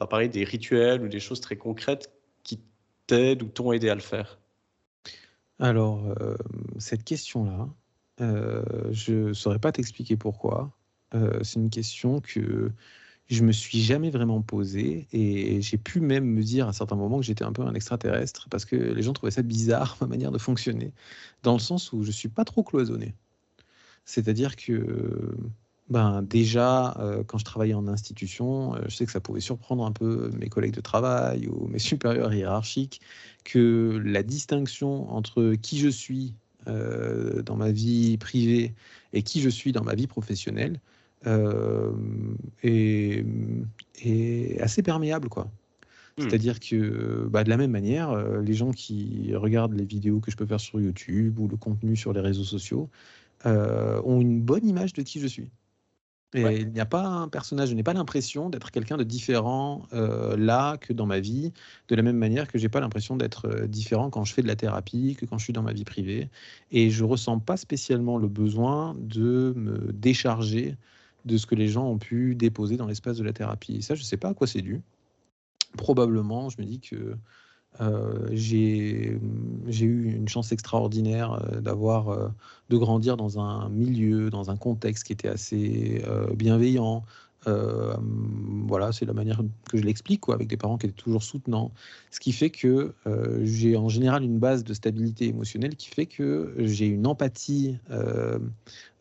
pareil, des rituels ou des choses très concrètes qui t'aident ou t'ont aidé à le faire? Alors, cette question-là, je ne saurais pas t'expliquer pourquoi. C'est une question que je me suis jamais vraiment posée, et j'ai pu même me dire à certains moments que j'étais un peu un extraterrestre, parce que les gens trouvaient ça bizarre, ma manière de fonctionner, dans le sens où je suis pas trop cloisonné. C'est-à-dire que, ben, déjà, quand je travaillais en institution, je sais que ça pouvait surprendre un peu mes collègues de travail ou mes supérieurs hiérarchiques, que la distinction entre qui je suis dans ma vie privée et qui je suis dans ma vie professionnelle euh, est, est assez perméable, quoi. Hmm. C'est-à-dire que, bah, de la même manière, les gens qui regardent les vidéos que je peux faire sur YouTube ou le contenu sur les réseaux sociaux ont une bonne image de qui je suis. Ouais. Et il n'y a pas un personnage, je n'ai pas l'impression d'être quelqu'un de différent là que dans ma vie, de la même manière que j'ai pas l'impression d'être différent quand je fais de la thérapie, que quand je suis dans ma vie privée. Et je ressens pas spécialement le besoin de me décharger de ce que les gens ont pu déposer dans l'espace de la thérapie. Et ça, je sais pas à quoi c'est dû. Probablement, je me dis que j'ai eu une chance extraordinaire de grandir dans un milieu, dans un contexte qui était assez bienveillant. Euh, voilà, c'est la manière que je l'explique, quoi, avec des parents qui étaient toujours soutenants. Ce qui fait que j'ai en général une base de stabilité émotionnelle qui fait que j'ai une empathie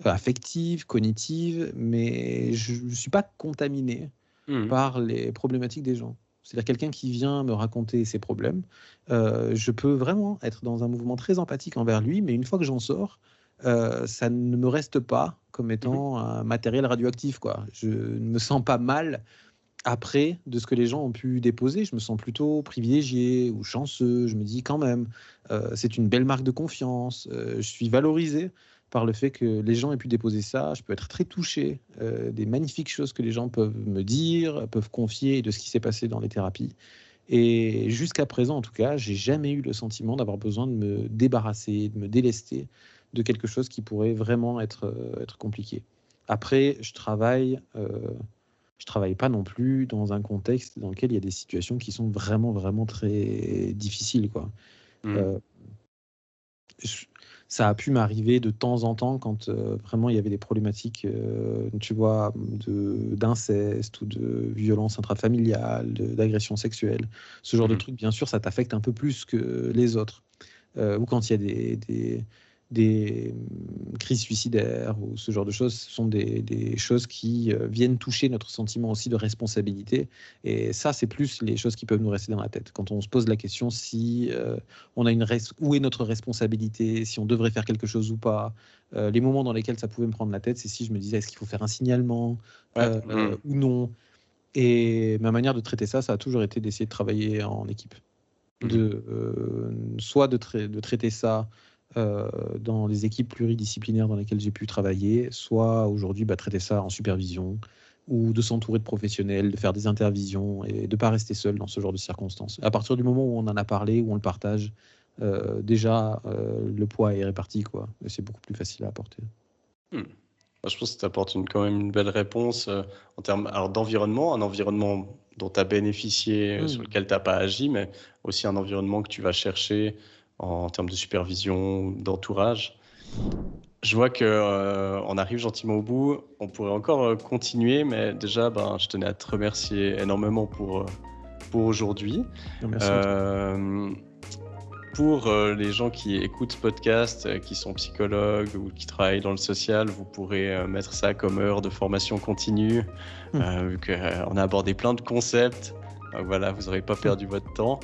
affective, cognitive, mais je ne suis pas contaminé Hmm. par les problématiques des gens. C'est-à-dire quelqu'un qui vient me raconter ses problèmes, je peux vraiment être dans un mouvement très empathique envers lui, mais une fois que j'en sors, ça ne me reste pas comme Mhm. étant un matériel radioactif, quoi. Je ne me sens pas mal après de ce que les gens ont pu déposer. Je me sens plutôt privilégié ou chanceux. Je me dis quand même, c'est une belle marque de confiance. Je suis valorisé par le fait que les gens aient pu déposer ça. Je peux être très touché des magnifiques choses que les gens peuvent me dire, peuvent confier de ce qui s'est passé dans les thérapies. Et jusqu'à présent, en tout cas, j'ai jamais eu le sentiment d'avoir besoin de me débarrasser, de me délester de quelque chose qui pourrait vraiment être compliqué. Après, je travaille pas non plus dans un contexte dans lequel il y a des situations qui sont vraiment, vraiment très difficiles, quoi. Euh, je- Ça a pu m'arriver de temps en temps quand vraiment il y avait des problématiques, tu vois, d'inceste ou de violence intrafamiliale, d'agression sexuelle. Ce genre de truc, bien sûr, ça t'affecte un peu plus que les autres. Ou quand il y a des crises suicidaires ou ce genre de choses, ce sont des choses qui viennent toucher notre sentiment aussi de responsabilité. Et ça, c'est plus les choses qui peuvent nous rester dans la tête. Quand on se pose la question si on a où est notre responsabilité, si on devrait faire quelque chose ou pas. Les moments dans lesquels ça pouvait me prendre la tête, c'est si je me disais est-ce qu'il faut faire un signalement ou non. Et ma manière de traiter ça, ça a toujours été d'essayer de travailler en équipe. Soit de traiter ça dans les équipes pluridisciplinaires dans lesquelles j'ai pu travailler, soit aujourd'hui traiter ça en supervision ou de s'entourer de professionnels, de faire des intervisions et de ne pas rester seul dans ce genre de circonstances. À partir du moment où on en a parlé, où on le partage, déjà le poids est réparti, quoi. Et c'est beaucoup plus facile à apporter. Je pense que tu apportes quand même une belle réponse en termes d'environnement, un environnement dont tu as bénéficié, sur lequel tu n'as pas agi, mais aussi un environnement que tu vas chercher en termes de supervision, d'entourage. Je vois qu'on arrive gentiment au bout. On pourrait encore continuer, mais déjà, je tenais à te remercier énormément pour aujourd'hui. Merci. Pour les gens qui écoutent ce podcast, qui sont psychologues ou qui travaillent dans le social, vous pourrez mettre ça comme heure de formation continue, vu qu'on a abordé plein de concepts. Donc voilà, vous n'aurez pas perdu votre temps.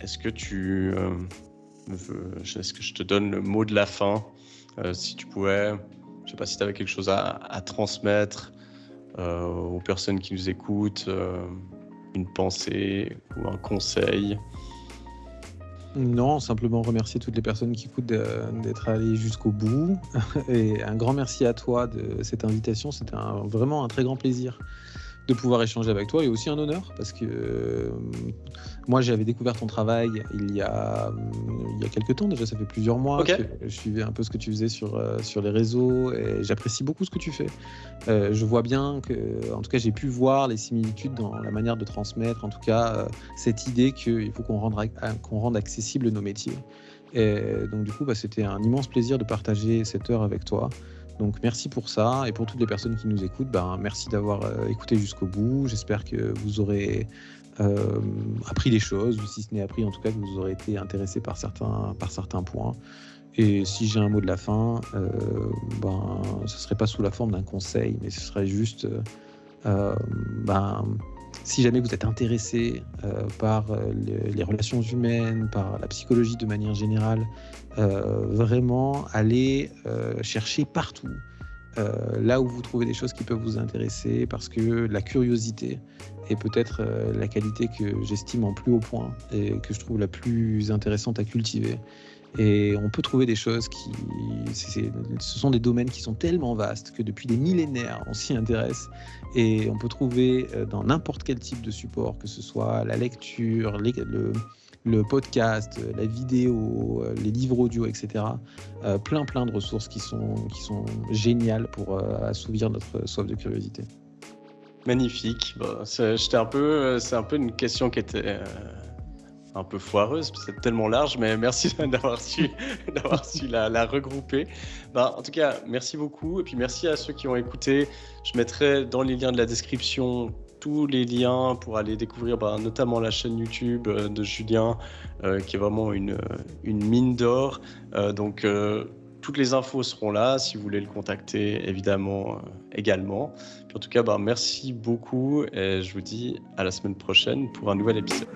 Est-ce que est-ce que je te donne le mot de la fin, si tu pouvais, je ne sais pas si tu avais quelque chose à transmettre aux personnes qui nous écoutent, une pensée ou un conseil. Non, simplement remercier toutes les personnes qui écoutent d'être allées jusqu'au bout. Et un grand merci à toi de cette invitation. C'était vraiment un très grand plaisir de pouvoir échanger avec toi et aussi un honneur parce que moi j'avais découvert ton travail il y a quelques temps déjà, ça fait plusieurs mois que je suivais un peu ce que tu faisais sur les réseaux et j'apprécie beaucoup ce que tu fais. Je vois bien que, en tout cas j'ai pu voir les similitudes dans la manière de transmettre, en tout cas cette idée qu'il faut qu'on rende accessible nos métiers. Et donc du coup c'était un immense plaisir de partager cette heure avec toi. Donc merci pour ça et pour toutes les personnes qui nous écoutent, merci d'avoir écouté jusqu'au bout. J'espère que vous aurez appris des choses, ou si ce n'est appris, en tout cas que vous aurez été intéressé par certains points. Et si j'ai un mot de la fin, ce serait pas sous la forme d'un conseil, mais ce serait juste si jamais vous êtes intéressé par les relations humaines, par la psychologie de manière générale, vraiment allez chercher partout, là où vous trouvez des choses qui peuvent vous intéresser, parce que la curiosité est peut-être la qualité que j'estime en plus haut point et que je trouve la plus intéressante à cultiver. Et on peut trouver des choses ce sont des domaines qui sont tellement vastes que depuis des millénaires, on s'y intéresse. Et on peut trouver dans n'importe quel type de support, que ce soit la lecture, le podcast, la vidéo, les livres audio, etc. Plein de ressources qui sont géniales pour assouvir notre soif de curiosité. Magnifique. C'est un peu une question qui était un peu foireuse, c'est tellement large, mais merci d'avoir su la regrouper. En tout cas, merci beaucoup. Et puis merci à ceux qui ont écouté. Je mettrai dans les liens de la description tous les liens pour aller découvrir notamment la chaîne YouTube de Julien, qui est vraiment une mine d'or. Donc, toutes les infos seront là, si vous voulez le contacter, évidemment, également. Puis en tout cas, merci beaucoup et je vous dis à la semaine prochaine pour un nouvel épisode.